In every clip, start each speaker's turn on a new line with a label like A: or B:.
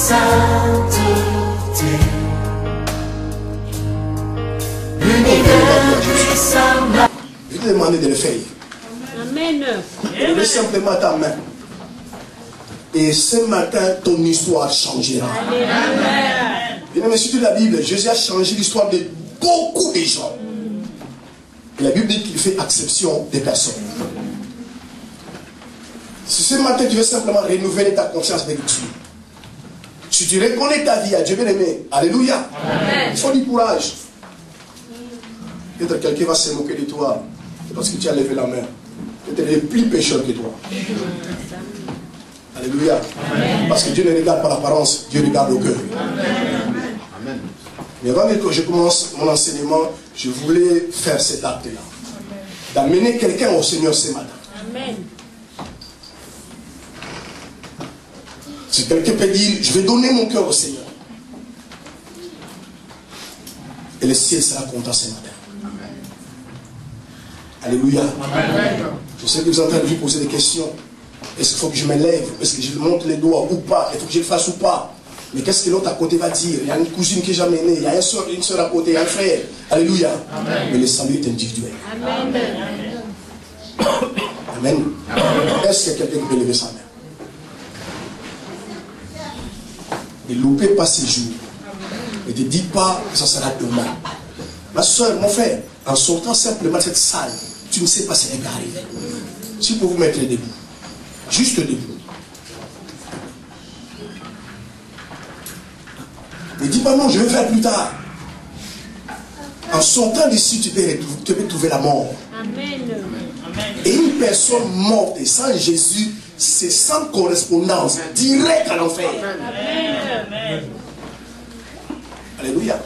A: sainteté. L'univers puissamment.
B: Je te demande de le faire.
C: Amen.
B: Lève simplement ta main. Et ce matin, ton histoire changera.
C: Amen.
B: Bien aimé, si tu lis la Bible, Jésus a changé l'histoire de beaucoup de gens. Et la Bible dit qu'il fait exception des personnes. Si ce matin tu veux simplement renouveler ta conscience avec Dieu, si tu reconnais ta vie à Dieu, bien aimé, alléluia, il faut du courage. Peut-être quelqu'un va se moquer de toi parce que tu as levé la main. Peut-être il est plus pécheur que toi. Alléluia. Parce que Dieu ne regarde pas l'apparence, Dieu regarde le cœur. Amen. Mais avant que je commence mon enseignement, je voulais faire cet acte-là. D'amener quelqu'un au Seigneur ce matin.
C: Amen.
B: Si quelqu'un peut dire, je vais donner mon cœur au Seigneur. Et le ciel sera content ce matin. Amen. Alléluia. Amen. Je sais que vous êtes en train de vous poser des questions. Est-ce qu'il faut que je me lève? Est-ce que je monte les doigts ou pas? Il faut que je le fasse ou pas? Mais qu'est-ce que l'autre à côté va dire? Il y a une cousine qui est jamais née, il y a une soeur à côté, il y a un frère. Alléluia. Amen. Mais le salut est individuel.
C: Amen.
B: Amen. Est-ce qu'il y a quelqu'un qui peut lever sa main? Ne loupez pas ces jours. Ne te dites pas que ça sera demain. Ma soeur, mon frère, en sortant simplement de cette salle, tu ne sais pas ce qui va arriver. Si vous vous mettre debout, juste debout. Ne dis pas non, je vais faire plus tard. En sortant d'ici, tu peux trouver la mort.
C: Amen.
B: Et une personne morte et sans Jésus, c'est sans correspondance, direct à l'enfer.
C: Amen.
B: Alléluia.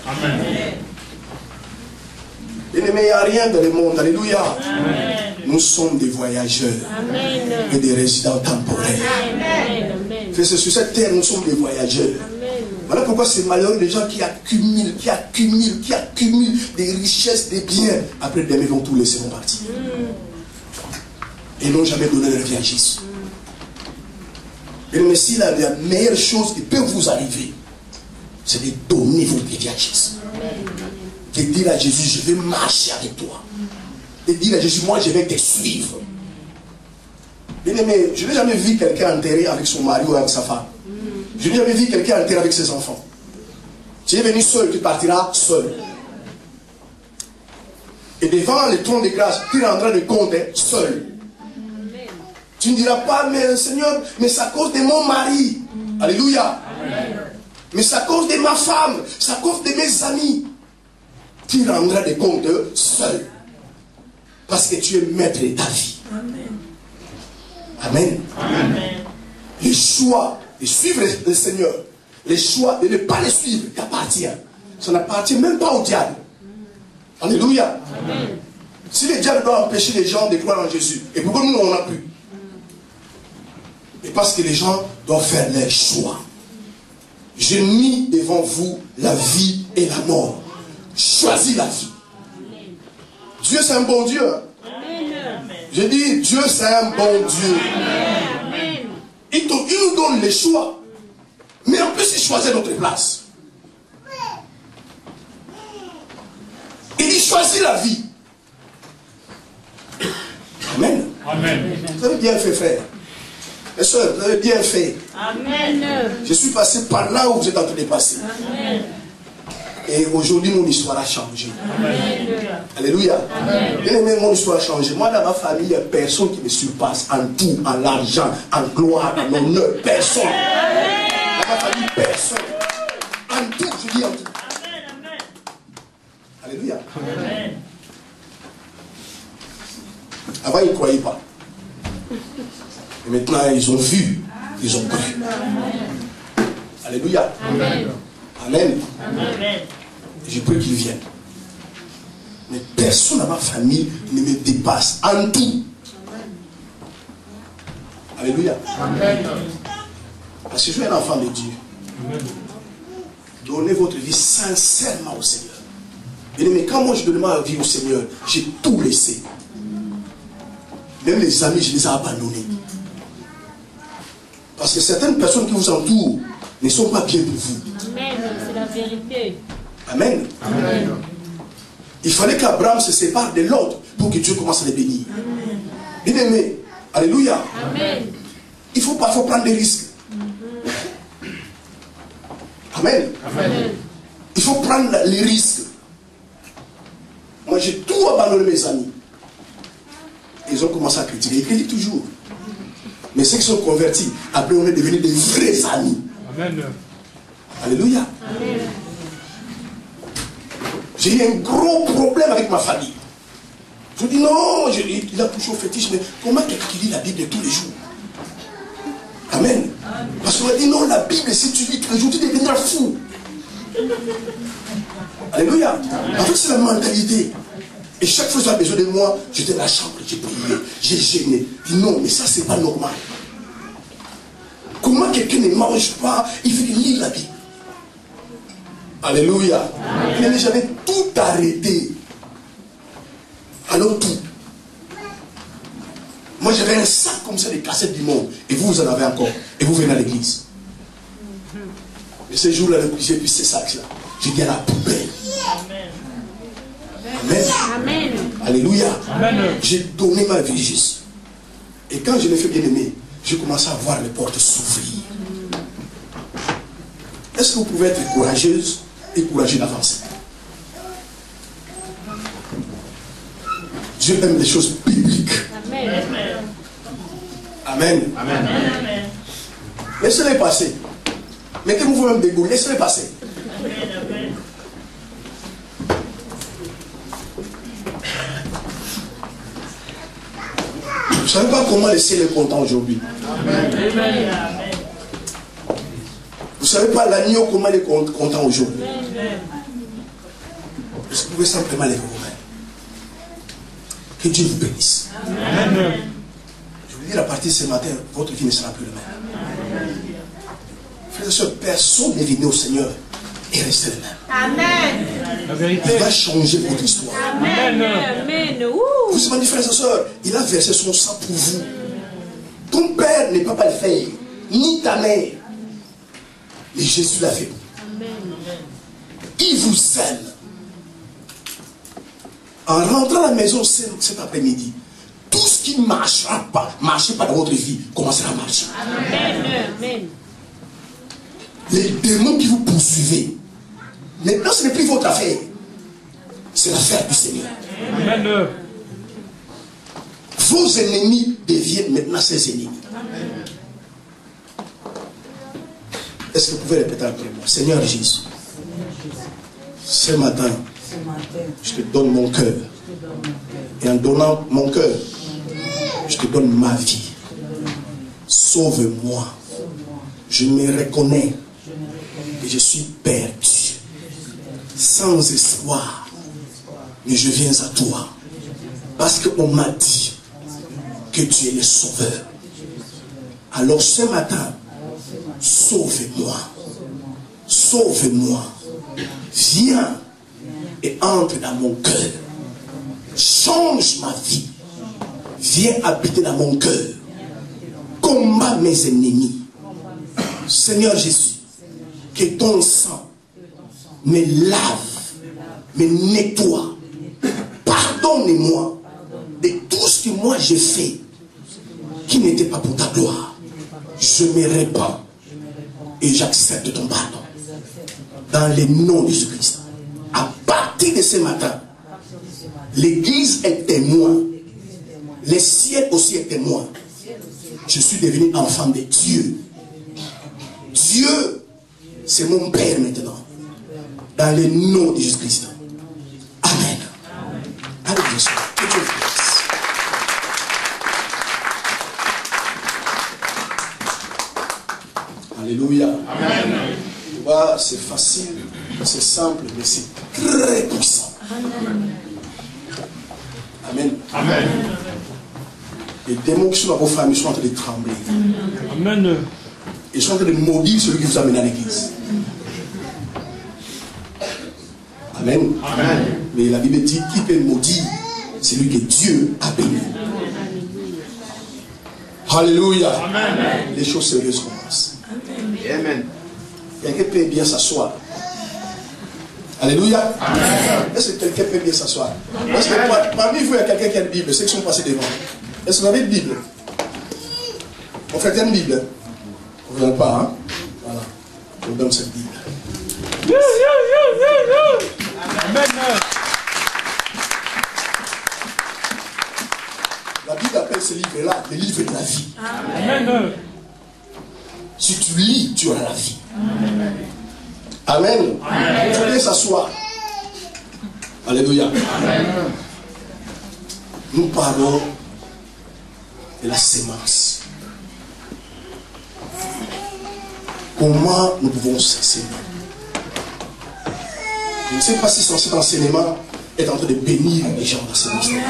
B: Bien aimé, il n'y a rien dans le monde. Alléluia. Amen. Nous sommes des voyageurs. Amen. Et des résidents temporaires. Amen. Sur cette terre, nous sommes des voyageurs. Amen. Voilà pourquoi c'est malheureux les gens qui accumulent des richesses, des biens. Après, demain, ils vont tout laisser, vont partir. Et n'ont jamais donné leur vie à Jésus. Mais si la meilleure chose qui peut vous arriver, c'est de donner votre vie à Jésus. De dire à Jésus, je vais marcher avec toi. De dire à Jésus, moi je vais te suivre. Bien aimé, je n'ai jamais vu quelqu'un enterré avec son mari ou avec sa femme. Je n'ai jamais vu quelqu'un enterré avec ses enfants. Tu es venu seul, tu partiras seul. Et devant le trône de grâce, tu rendras le compte seul. Tu ne diras pas, mais Seigneur, mais c'est à cause de mon mari. Alléluia. Amen. Mais c'est à cause de ma femme, c'est à cause de mes amis. Tu rendras des comptes seul. Parce que tu es maître de ta vie. Amen. Amen. Amen. Le choix de suivre le Seigneur, le choix de ne pas le suivre, t'appartient. Ça n'appartient même pas au diable. Alléluia. Amen. Si le diable doit empêcher les gens de croire en Jésus, et pourquoi nous on n'a plus? Et parce que les gens doivent faire leur choix. J'ai mis devant vous la vie et la mort. Choisis la vie. Dieu c'est un bon Dieu. Je dis Dieu c'est un bon Dieu. Il nous donne les choix. Mais en plus il choisit notre place. Il dit choisis la vie. Amen. Amen. Vous avez bien fait, frère. Mes soeurs, vous avez bien fait. Amen. Je suis passé par là où vous êtes en train de passer. Amen. Et aujourd'hui, mon histoire a changé. Amen. Alléluia. Bien aimé, mon histoire a changé. Moi, dans ma famille, il n'y a personne qui me surpasse en tout, en l'argent, en gloire, en honneur. Personne. Dans ma famille, personne. En tout, je dis en tout. Amen. Alléluia. Amen. Avant, ils ne croyaient pas. Et maintenant, ils ont vu, ils ont cru. Alléluia. Amen. Amen. Amen. Je prie qu'ils viennent. Mais personne dans ma famille ne me dépasse en tout. Alléluia. Amen. Parce que je suis un enfant de Dieu. Amen. Donnez votre vie sincèrement au Seigneur. Mais quand moi je donne ma vie au Seigneur, j'ai tout laissé. Même les amis, je les ai abandonnés. Parce que certaines personnes qui vous entourent, ne sont pas bien pour vous.
C: Amen. C'est la vérité.
B: Amen.
D: Amen.
B: Il fallait qu'Abraham se sépare de l'autre pour que Dieu commence à les bénir. Bien aimé, alléluia.
C: Amen.
B: Il faut parfois prendre des risques. Amen.
C: Amen.
B: Il faut prendre les risques. Moi, j'ai tout abandonné mes amis. Ils ont commencé à critiquer. Ils critiquent toujours. Mais ceux qui sont convertis, après on est devenus des vrais amis.
D: Amen.
B: Alléluia.
C: Amen.
B: J'ai eu un gros problème avec ma famille. Je dis non, il a touché au fétiche, mais comment quelqu'un qui lit la Bible tous les jours? Amen. Parce qu'on a dit non, la Bible, si tu lis tous les jours, tu deviendras fou. Alléluia. En fait, c'est la mentalité. Et chaque fois que tu as besoin de moi, j'étais dans la chambre, j'ai prié, j'ai gêné. Je dis non, mais ça, c'est pas normal. Comment quelqu'un ne mange pas, il fait qu'il lit la Bible? Alléluia. Mais j'avais tout arrêté. Alors tout. Moi j'avais un sac comme ça de cassettes du monde. Et vous en avez encore. Et vous venez à l'église. Et ce jour-là, j'ai pris ces sacs-là. J'ai dit à la poubelle. Amen.
C: Amen.
B: Alléluia.
D: Amen.
B: J'ai donné ma vie Jésus. Et quand je l'ai fait bien aimer, j'ai commencé à voir les portes s'ouvrir. Est-ce que vous pouvez être courageuse et courageux d'avancer? Dieu aime les choses bibliques.
C: Amen.
B: Amen.
D: Amen.
B: Laissez-les passer. Mettez-vous vous-même des goûts. Laissez-les passer. Vous ne savez pas comment laisser les contents aujourd'hui. Vous ne savez pas l'agneau comment il est content aujourd'hui. Est-ce que vous pouvez simplement lever vos mains? Que Dieu vous bénisse.
D: Amen.
B: Je vous dis à partir de ce matin, votre vie ne sera plus la même. Frères et sœurs, personne n'est venu au Seigneur et resté le même.
C: Amen.
D: La
B: Il
D: vérité.
B: va changer votre histoire.
C: Amen. Amen. Ouh.
B: Vous savez, frères et sœurs, il a versé son sang pour vous. Ton père ne peut pas le faire, ni ta mère. Mais Jésus l'a fait. Il vous aime. En rentrant à la maison cet après-midi, tout ce qui ne marchera pas, marchez pas dans votre vie, commencera à marcher.
C: Amen. Amen.
B: Les démons qui vous poursuivez, maintenant ce n'est plus votre affaire. C'est l'affaire du Seigneur.
D: Amen.
B: Vos ennemis deviennent maintenant ses ennemis. Est-ce que vous pouvez répéter après moi? Seigneur Jésus, ce matin, je te donne mon cœur. Et en donnant mon cœur, je te donne ma vie. Sauve-moi. Je me reconnais que je suis perdu, sans espoir. Mais je viens à toi. Parce qu'on m'a dit que tu es le sauveur. Alors ce matin, sauve-moi. Sauve-moi. Viens et entre dans mon cœur. Change ma vie. Viens habiter dans mon cœur. Combat mes ennemis. Seigneur Jésus, que ton sang me lave, me nettoie. Pardonne-moi de tout ce que moi j'ai fait qui n'était pas pour ta gloire. Je me répands et j'accepte ton pardon. Dans le nom de Jésus-Christ. À partir de ce matin, l'Église est témoin. Le ciel aussi est témoin. Je suis devenu enfant de Dieu. Dieu, c'est mon Père maintenant. Dans le nom de Jésus-Christ. Amen. Alléluia. Que Dieu vous bénisse. Alléluia.
D: Amen.
B: Tu vois, c'est facile, c'est simple, mais c'est très puissant. Amen.
D: Amen.
B: Les démons qui sont dans vos familles sont en train de trembler.
D: Amen.
B: Ils sont en train de maudire celui qui vous amène à l'église. Amen.
D: Amen.
B: Mais la Bible dit qui peut maudire celui que Dieu a béni. Alléluia.
D: Amen.
B: Les choses sérieuses commencent.
D: Amen.
B: Quelqu'un peut bien s'asseoir. Alléluia. Est-ce que quelqu'un peut bien s'asseoir? Parce que parmi vous, il y a quelqu'un qui a une Bible, ceux qui sont passés devant. Est-ce que vous avez une Bible? On fait une Bible. Vous ne voulez pas, hein? Voilà. Je vous donne cette Bible.
D: Amen.
B: La Bible appelle ce livre-là le livre de la vie.
D: Amen.
B: Si tu lis, tu auras la vie. Amen. Il faut bien s'asseoir. Alléluia. Nous parlons de la sémence. Comment nous pouvons s'enseigner? Je ne sais pas si cet enseignement est en train de bénir les gens dans ce ministère.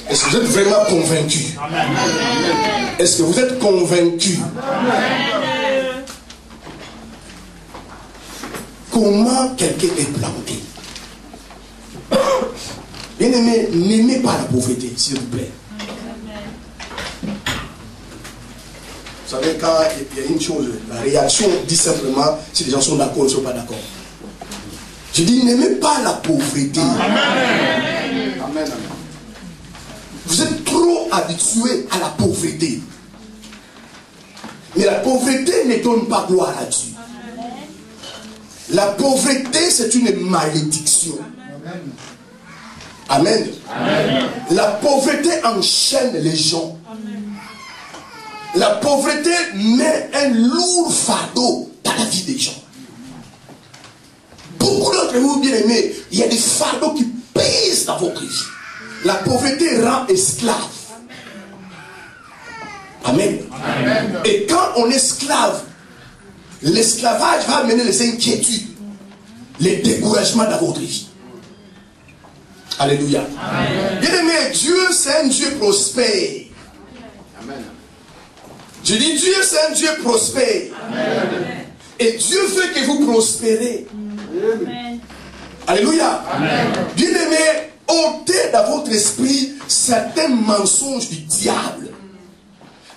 B: Est-ce que vous êtes vraiment convaincus? Est-ce que vous êtes convaincus? Comment quelqu'un est planté? Bien-aimé, n'aimez pas la pauvreté, s'il vous plaît. Vous savez, quand il y a une chose, la réaction dit simplement si les gens sont d'accord ou ne sont pas d'accord. Je dis, n'aimez pas la pauvreté. Amen. Amen. Vous êtes trop habitués à la pauvreté. Mais la pauvreté ne donne pas gloire à Dieu. La pauvreté, c'est une malédiction. Amen. Amen. La pauvreté enchaîne les gens. La pauvreté met un lourd fardeau dans la vie des gens. Beaucoup d'entre vous, bien aimés, il y a des fardeaux qui pèsent dans votre vie. La pauvreté rend esclave. Amen. Amen. Et quand on est esclave, l'esclavage va amener les inquiétudes, les découragements dans votre vie. Alléluia. Bien aimé, Dieu c'est un Dieu prospère. Amen. Je dis Dieu c'est un Dieu prospère. Amen. Et Dieu veut que vous prospérez. Amen. Alléluia. Amen. Bien aimé, ôtez dans votre esprit certains mensonges du diable.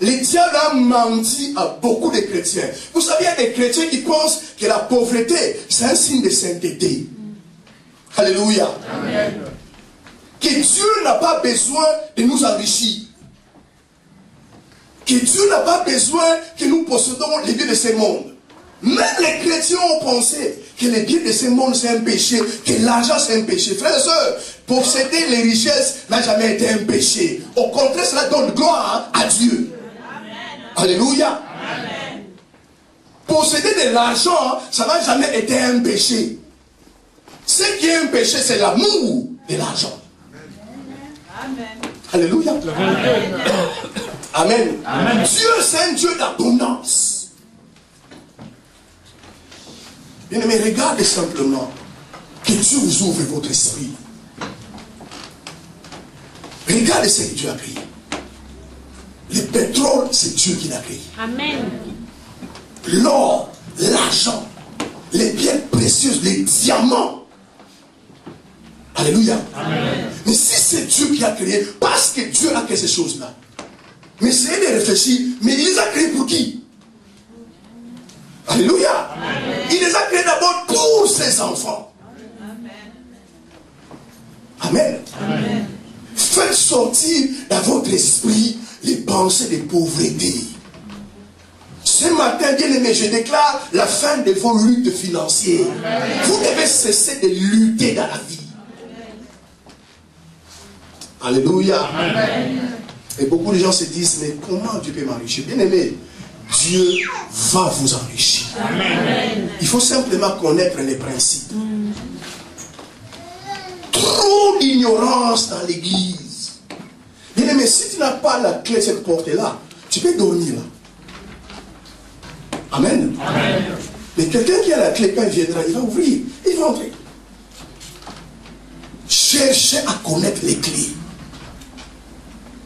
B: Le diable a menti à beaucoup de chrétiens. Vous savez, il y a des chrétiens qui pensent que la pauvreté, c'est un signe de sainteté. Alléluia. Amen. Que Dieu n'a pas besoin de nous enrichir. Que Dieu n'a pas besoin que nous possédons les biens de ce monde. Même les chrétiens ont pensé que les biens de ce monde c'est un péché, que l'argent c'est un péché. Frères et sœurs, posséder les richesses n'a jamais été un péché. Au contraire, cela donne gloire à Dieu. Alléluia. Amen. Posséder de l'argent, ça n'a jamais été un péché. Ce qui est un péché, c'est l'amour de l'argent. Amen. Alléluia. Amen. Amen. Amen. Dieu, c'est un Dieu d'abondance. Bien aimé, regardez simplement que Dieu vous ouvre votre esprit. Regardez ce que Dieu a créé. Le pétrole, c'est Dieu qui l'a créé. Amen. L'or, l'argent, les biens précieux, les diamants. Alléluia. Amen. Mais si c'est Dieu qui a créé, parce que Dieu a créé ces choses-là. Mais essayez de réfléchir, mais il les a créés pour qui? Alléluia. Amen. Il les a créés d'abord pour ses enfants. Amen. Amen. Faites sortir dans votre esprit les pensées de pauvreté. Ce matin, bien aimé, je déclare la fin de vos luttes financières. Amen. Vous devez cesser de lutter dans la vie. Amen. Alléluia. Amen. Et beaucoup de gens se disent, mais comment Dieu peut m'enrichir? Bien aimé, Dieu va vous enrichir. Amen. Il faut simplement connaître les principes. Trop d'ignorance dans l'église. Bien aimé, si tu n'as pas la clé de cette porte-là, tu peux dormir là. Amen. Amen. Mais quelqu'un qui a la clé, quand il viendra, il va ouvrir, il va entrer. Cherchez à connaître les clés.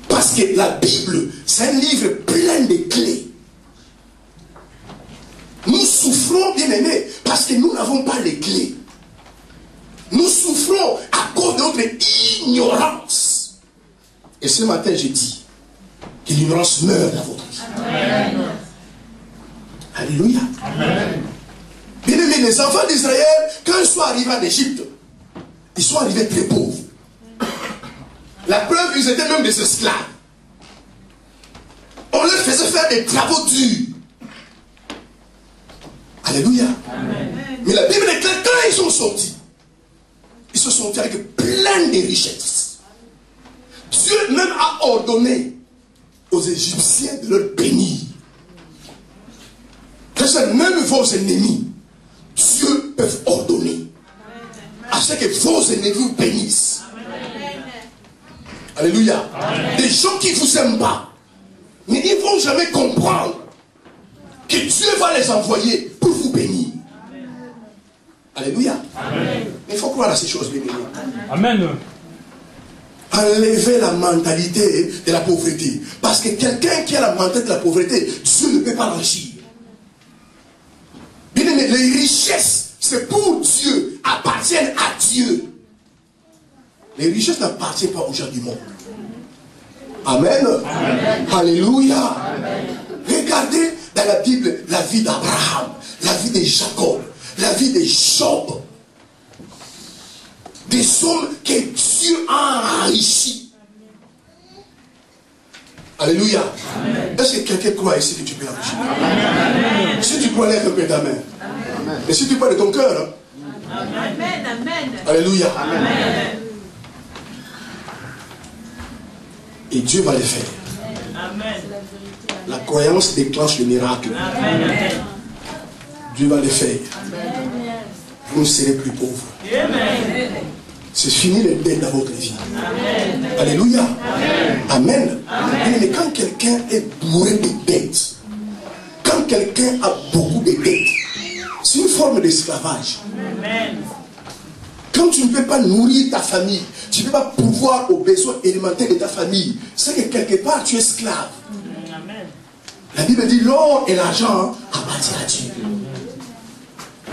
B: Parce que la Bible, c'est un livre plein de clés. Nous souffrons, bien aimés, parce que nous n'avons pas les clés. Nous souffrons à cause de notre ignorance. Et ce matin, je dis que l'ignorance meurt dans votre vie. Amen. Alléluia. Bien aimé, les enfants d'Israël, quand ils sont arrivés en Égypte, ils sont arrivés très pauvres. La preuve, ils étaient même des esclaves. On leur faisait faire des travaux durs. Alléluia. Mais la Bible est claire, quand ils sont sortis, ils se sont sortis avec plein de richesses. Dieu même a ordonné aux Égyptiens de leur bénir. Même vos ennemis, Dieu peut ordonner à ce que vos ennemis vous bénissent. Alléluia. Des gens qui ne vous aiment pas, mais ils ne vont jamais comprendre que Dieu va les envoyer pour vous bénir. Alléluia. Mais il faut croire à ces choses, bien aimés.
D: Amen.
B: Enlever la mentalité de la pauvreté. Parce que quelqu'un qui a la mentalité de la pauvreté, Dieu ne peut pas l'enrichir. Bien aimé, les richesses, c'est pour Dieu, appartiennent à Dieu. Les richesses n'appartiennent pas aux gens du monde. Amen. Amen. Alléluia. Amen. Regardez dans la Bible la vie d'Abraham, la vie de Jacob, la vie de Job. Des hommes que Dieu a enrichis. Alléluia. Est-ce que quelqu'un croit ici que tu peux enrichir? Amen. Si tu crois, lève un peu ta main. Amen. Et si tu crois de ton cœur, hein? Amen. Amen. Alléluia. Amen. Et Dieu va les faire. Amen. La croyance déclenche le miracle. Amen. Dieu va les faire. Amen. Vous ne serez plus pauvres. Amen. C'est fini les dettes dans votre vie. Amen. Alléluia. Amen. Amen. Amen. Mais quand quelqu'un est bourré de dettes, quand quelqu'un a beaucoup de dettes, c'est une forme d'esclavage. Amen. Quand tu ne peux pas nourrir ta famille, tu ne peux pas pouvoir aux besoins élémentaires de ta famille, c'est que quelque part tu es esclave. Amen. La Bible dit l'or et l'argent appartiennent à Dieu.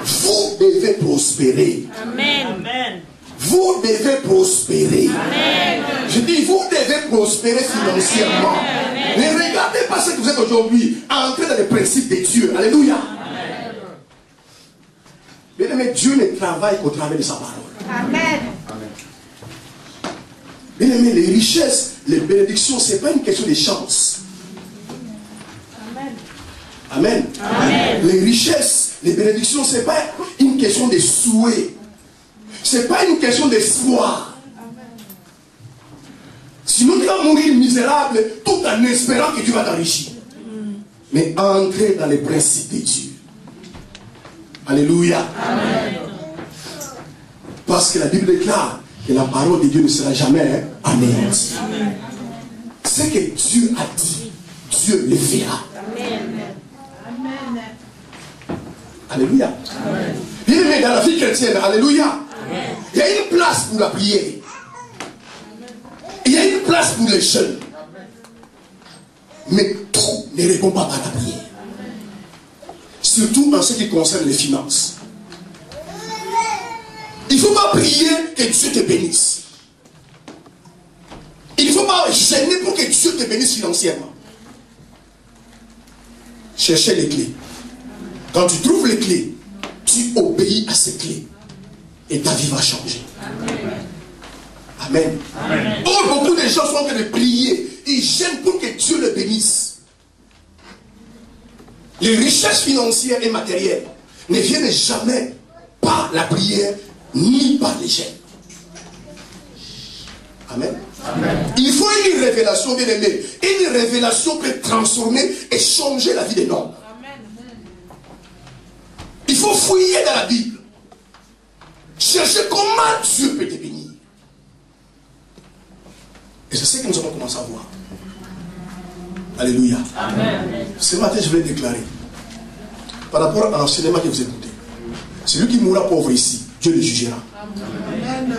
B: Vous devez prospérer. Amen. Amen. Vous devez prospérer. Amen. Je dis, vous devez prospérer financièrement. Amen. Ne regardez pas ce que vous êtes aujourd'hui. Entrez dans les principes de Dieu. Alléluia. Bien aimé, Dieu ne travaille qu'au travers de sa parole. Amen. Bien aimé, les richesses, les bénédictions, ce n'est pas une question de chance. Amen. Amen. Amen. Les richesses, les bénédictions, ce n'est pas une question de souhait. Ce n'est pas une question d'espoir. Sinon, tu vas mourir misérable tout en espérant que tu vas t'enrichir. Mais entrer dans les principes de Dieu. Alléluia. Amen. Parce que la Bible déclare que la parole de Dieu ne sera jamais anéantie. Ce que Dieu a dit, Dieu le fera. Amen. Alléluia. Amen. Bien-aimé, dans la vie chrétienne, alléluia. Amen. Il y a une place pour la prière. Il y a une place pour les jeunes. Mais tout ne répond pas par la prière. Surtout en ce qui concerne les finances. Il ne faut pas prier que Dieu te bénisse. Il ne faut pas gêner pour que Dieu te bénisse financièrement. Cherchez les clés. Quand tu trouves les clés, tu obéis à ces clés. Et ta vie va changer. Amen. Amen. Or, beaucoup de gens sont en train de prier. Ils gênent pour que Dieu le bénisse. Les richesses financières et matérielles ne viennent jamais par la prière ni par les gènes. Amen. Amen. Il faut une révélation, bien aimée. Une révélation peut transformer et changer la vie des hommes. Il faut fouiller dans la Bible. Chercher comment Dieu peut te bénir. Et c'est ce que nous avons commencé à voir. Alléluia. Amen. Ce matin, je vais déclarer, par rapport à l'enseignement que vous écoutez, celui qui mourra pauvre ici, Dieu le jugera. Amen.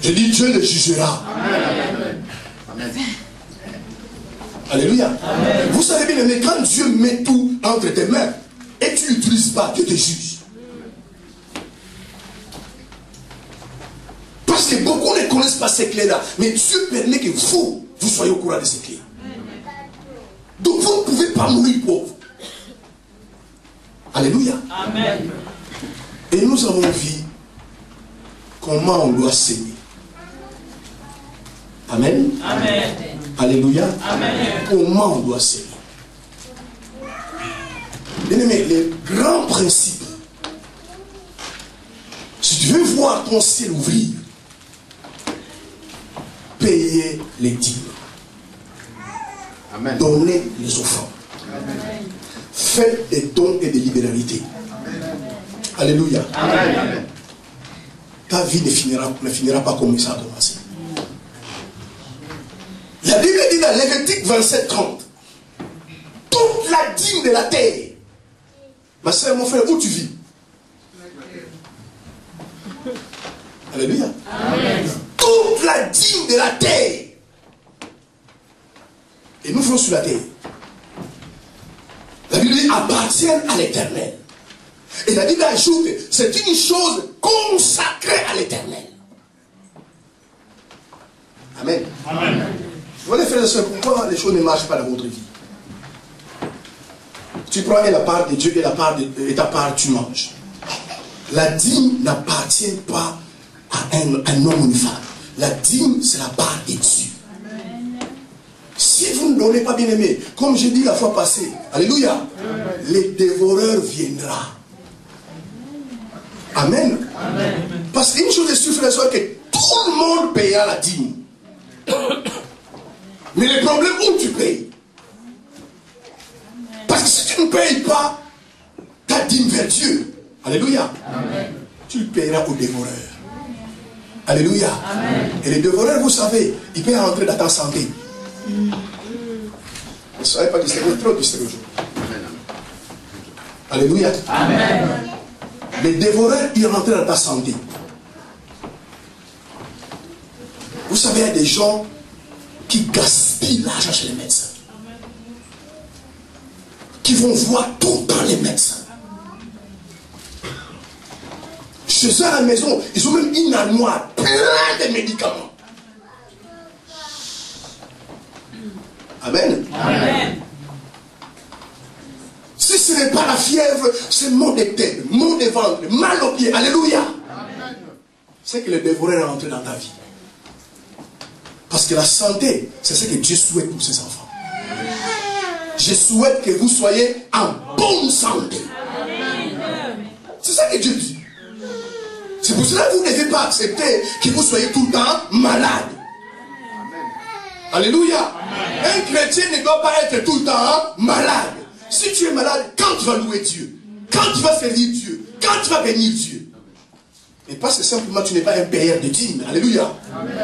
B: Je dis, Dieu le jugera. Amen. Amen. Alléluia. Amen. Vous savez bien, mais quand Dieu met tout entre tes mains et tu n'utilises pas, Dieu te juge. Parce que beaucoup ne connaissent pas ces clés-là, mais Dieu permet que vous soyez au courant de ces clés. Donc vous ne pouvez pas mourir pauvre. Alléluia.
C: Amen.
B: Et nous avons vu comment on doit s'aimer. Amen.
C: Amen.
B: Alléluia.
C: Amen.
B: Comment on doit s'aimer. Bien-aimé, les grands principes. Si tu veux voir ton ciel ouvrir, payer les dîmes.
E: Amen.
B: Donner les offrandes. Faites des dons et des libéralités. Alléluia.
E: Amen.
B: Ta vie ne finira pas comme ça a commencé. La Bible dit dans Lévitique 27:30, toute la dîme de la terre. Ma soeur, mon frère, où tu vis? Alléluia.
C: Amen.
B: Toute la dîme de la terre. Et nous faisons sur la terre. La Bible dit appartiennent à l'Éternel. Et la Bible ajoute, c'est une chose consacrée à l'Éternel. Amen.
D: Amen.
B: Voilà, frères et sœurs, pourquoi les choses ne marchent pas dans votre vie? Tu prends la part de Dieu et ta part tu manges. La dîme n'appartient pas à un homme ou une femme. La dîme, c'est la part de Dieu. Si vous ne donnez pas, bien aimé, comme j'ai dit la fois passée, alléluia, les dévoreurs viendront. Amen.
C: Amen.
B: Parce qu'une chose est sûre, frères et sœurs, que tout le monde payera la dîme. Mais le problème, où tu payes? Parce que si tu ne payes pas ta dîme vers Dieu, alléluia,
C: Amen.
B: tu le payeras aux dévoreurs. Alléluia.
C: Amen.
B: Et les dévoreurs, vous savez, ils peuvent rentrer dans ta santé. Ne soyez pas distraits, trop distraits aujourd'hui. Alléluia.
C: Amen.
B: Les dévoreurs, ils rentrent dans ta santé. Vous savez, il y a des gens qui gaspillent l'argent chez les médecins. Qui vont voir tout le temps les médecins. Chez eux à la maison, ils ont même une armoire plein de médicaments. Amen.
C: Amen.
B: Si ce n'est pas la fièvre, c'est maux de tête, maux de ventre, mal aux pieds. Alléluia. C'est que le dévoreur est rentré dans ta vie. Parce que la santé, c'est ce que Dieu souhaite pour ses enfants. Je souhaite que vous soyez en bonne santé. C'est ça que Dieu dit. C'est pour cela que vous ne devez pas accepter que vous soyez tout le temps malade. Alléluia. Un chrétien ne doit pas être tout le temps malade. Si tu es malade, quand tu vas louer Dieu, quand tu vas servir Dieu, quand tu vas bénir Dieu. Et parce que simplement tu n'es pas un payeur de dîmes. Alléluia.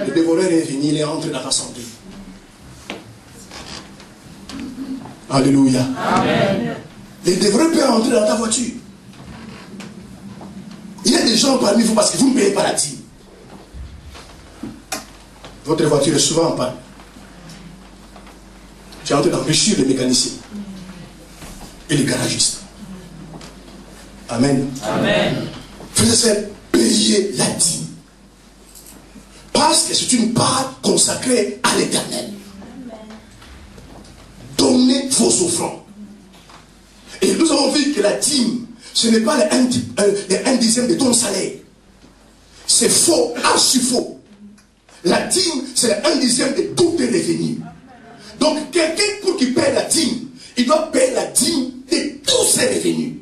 B: Le dévoreur est venu, il est entré dans ta santé. Alléluia.
C: Amen.
B: Les dévoreurs peuvent entrer dans ta voiture. Il y a des gens parmi vous parce que vous ne payez pas la dîme. Votre voiture est souvent en panne. Tu es en train d'enrichir les mécaniciens et les garagistes. Amen.
C: Amen.
B: Faisez payer la dîme. Parce que c'est une part consacrée à l'Éternel. Donnez vos offrandes. Et nous avons vu que la dîme, ce n'est pas les 1 dixième de ton salaire. C'est faux, archi faux. La dîme, c'est les 1 dixième de tous tes revenus. Donc, quelqu'un pour qu'il paye la dîme, il doit payer la dîme de tous ses revenus.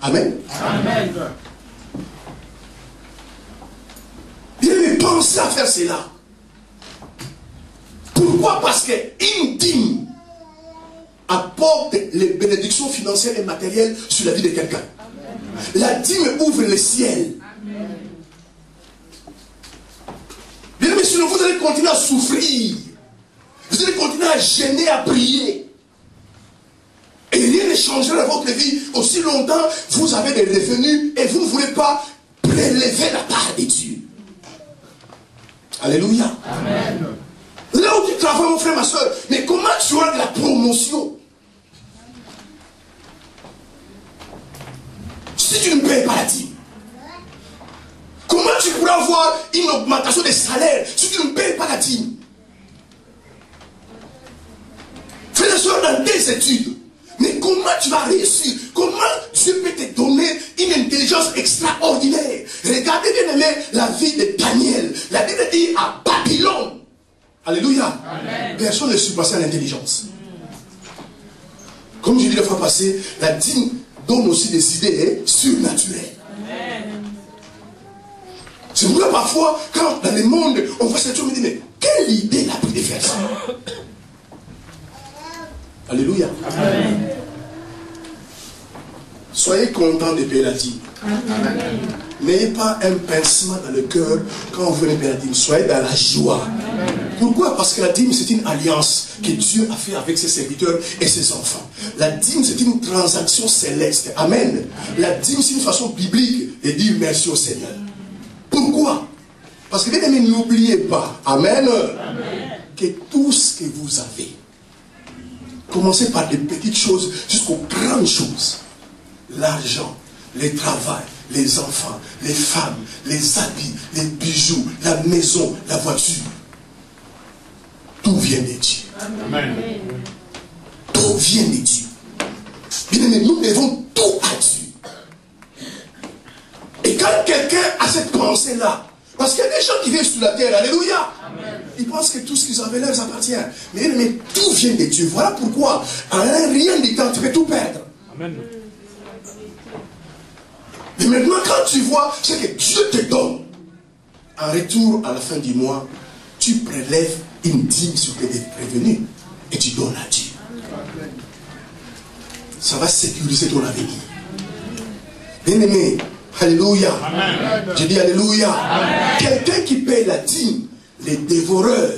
B: Amen.
C: Amen.
B: Bien, mais pensez à faire cela. Pourquoi? Parce qu'une dîme apporte les bénédictions financières et matérielles sur la vie de quelqu'un. La dîme ouvre le ciel. Bien, mais sinon vous allez continuer à souffrir. Vous allez continuer à gêner, à prier. Et rien ne changera dans votre vie aussi longtemps vous avez des revenus et vous ne voulez pas prélever la part de Dieu. Alléluia.
C: Amen.
B: Là où tu travailles, mon frère, ma soeur, mais comment tu auras de la promotion si tu ne payes pas la dîme? Comment tu pourras avoir une augmentation des salaires si tu ne payes pas la dîme? Frère et soeur, dans tes études, mais comment tu vas réussir? Comment Dieu peut te donner une intelligence extraordinaire? Regardez bien aimé la vie de Daniel. La Bible dit à Babylone. Alléluia. Amen. Personne ne surpassait l'intelligence. Comme je dis la fois passée, la dîme donne aussi des idées surnaturelles. C'est pourquoi parfois, quand dans le monde, on voit cette chose, on me dit, mais quelle idée il a pris de faire ça? Alléluia. Amen. Soyez contents de payer la dîme. N'ayez pas un pincement dans le cœur quand vous venez payer la dîme. Soyez dans la joie. Amen. Pourquoi? Parce que la dîme, c'est une alliance que Dieu a fait avec ses serviteurs et ses enfants. La dîme, c'est une transaction céleste. Amen. La dîme, c'est une façon biblique de dire merci au Seigneur. Pourquoi? Parce que bien aimé, n'oubliez pas, amen, que tout ce que vous avez, commencez par des petites choses jusqu'aux grandes choses. L'argent, le travail, les enfants, les femmes, les habits, les bijoux, la maison, la voiture. Tout vient de Dieu. Amen. Tout vient de Dieu. Bien aimé, nous devons tout à Dieu. Et quand quelqu'un a cette pensée-là, parce qu'il y a des gens qui vivent sur la terre, alléluia, amen, ils pensent que tout ce qu'ils avaient leur appartient. Mais tout vient de Dieu. Voilà pourquoi, en rien de temps, tu peux tout perdre. Amen. Mais maintenant, quand tu vois ce que Dieu te donne, en retour, à la fin du mois, tu prélèves une dîme sur tes revenus et tu donnes à Dieu. Ça va sécuriser ton avenir. Bien aimé, alléluia. Amen. Je dis alléluia. Quelqu'un qui paye la dîme, les dévoreurs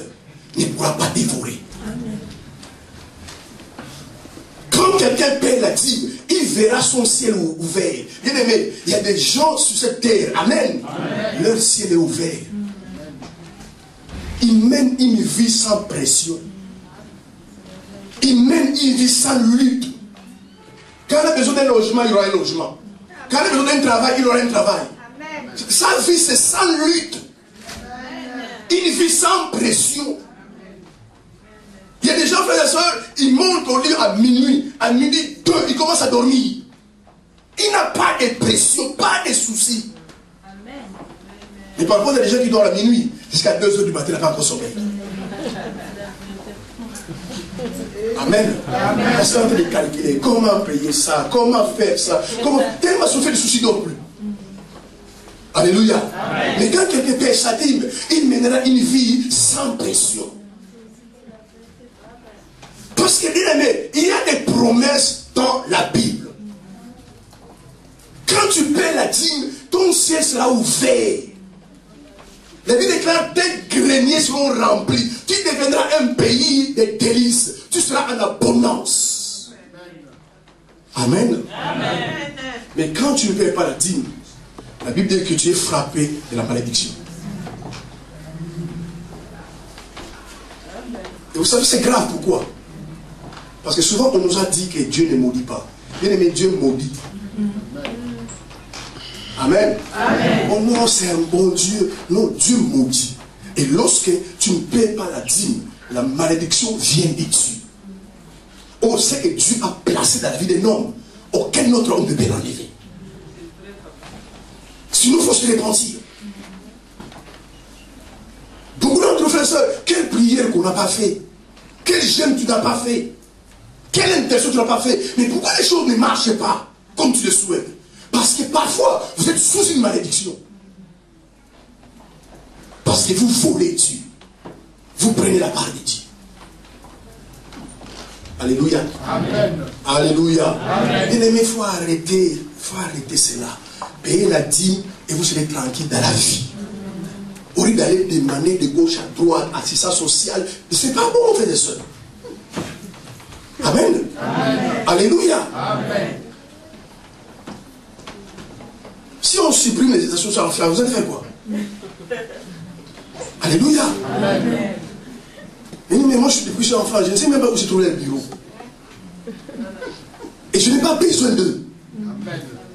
B: ne pourra pas dévorer. Amen. Quand quelqu'un paye la dîme, il verra son ciel ouvert. Bien aimé, il y a des gens sur cette terre, amen, amen, leur ciel est ouvert. Ils mènent une vie sans pression. Ils mènent une vie sans lutte. Quand il a besoin d'un logement, il aura un logement. Quand il a besoin d'un travail, il aura un travail. Amen. Sa vie, c'est sans lutte. Amen. Une vie sans pression. Il y a des gens, frères et sœurs, ils montent au lit à minuit. À midi 2, ils commencent à dormir. Il n'a pas de pression, pas de soucis. Amen. Mais parfois, il y a des gens qui dorment à minuit. Jusqu'à 2 heures du matin, il n'a pas encore sommeil. Amen. Parce qu'on est en train de calculer comment payer ça, comment faire ça, comment tellement se fait des soucis non plus. Alléluia. Amen. Mais quand quelqu'un paye sa dîme, il mènera une vie sans pression. Parce que bien aimé, il y a des promesses dans la Bible. Quand tu paies la dîme, ton ciel sera ouvert. La Bible déclare tes greniers seront remplis. Tu deviendras un pays de délices. Tu seras en abondance. Amen. Amen. Mais quand tu ne payes pas la dîme, la Bible dit que tu es frappé de la malédiction. Et vous savez, c'est grave. Pourquoi? Parce que souvent, on nous a dit que Dieu ne maudit pas. Bien aimé, Dieu maudit. Amen. Amen. Oh non, c'est un bon Dieu. Non, Dieu maudit. Et lorsque tu ne paies pas la dîme, la malédiction vient dessus. On sait que Dieu a placé dans la vie d'un homme. Aucun autre homme ne peut l'enlever. Sinon, il faut se repentir. Beaucoup d'entre nous, frères et sœurs, quelle prière qu'on n'a pas fait? Quel jeûne tu n'as pas fait? Quelle intention tu n'as pas fait? Mais pourquoi les choses ne marchent pas comme tu le souhaites? Parce que parfois, vous êtes sous une malédiction. Parce que vous volez Dieu. Vous prenez la part de Dieu. Alléluia. Amen. Alléluia. Bien aimé, il faut arrêter cela. Payez la dîme et vous serez tranquille dans la vie. Au lieu d'aller demander de gauche à droite, assistance sociale, c'est pas bon, frères et sœurs. Amen. Amen. Alléluia. Amen. Si on supprime les états sociaux, vous allez faire quoi? Alléluia. Amen. Mais moi, depuis que je suis enfant, je ne sais même pas où j'ai trouvé le bureau. Et je n'ai pas besoin d'eux.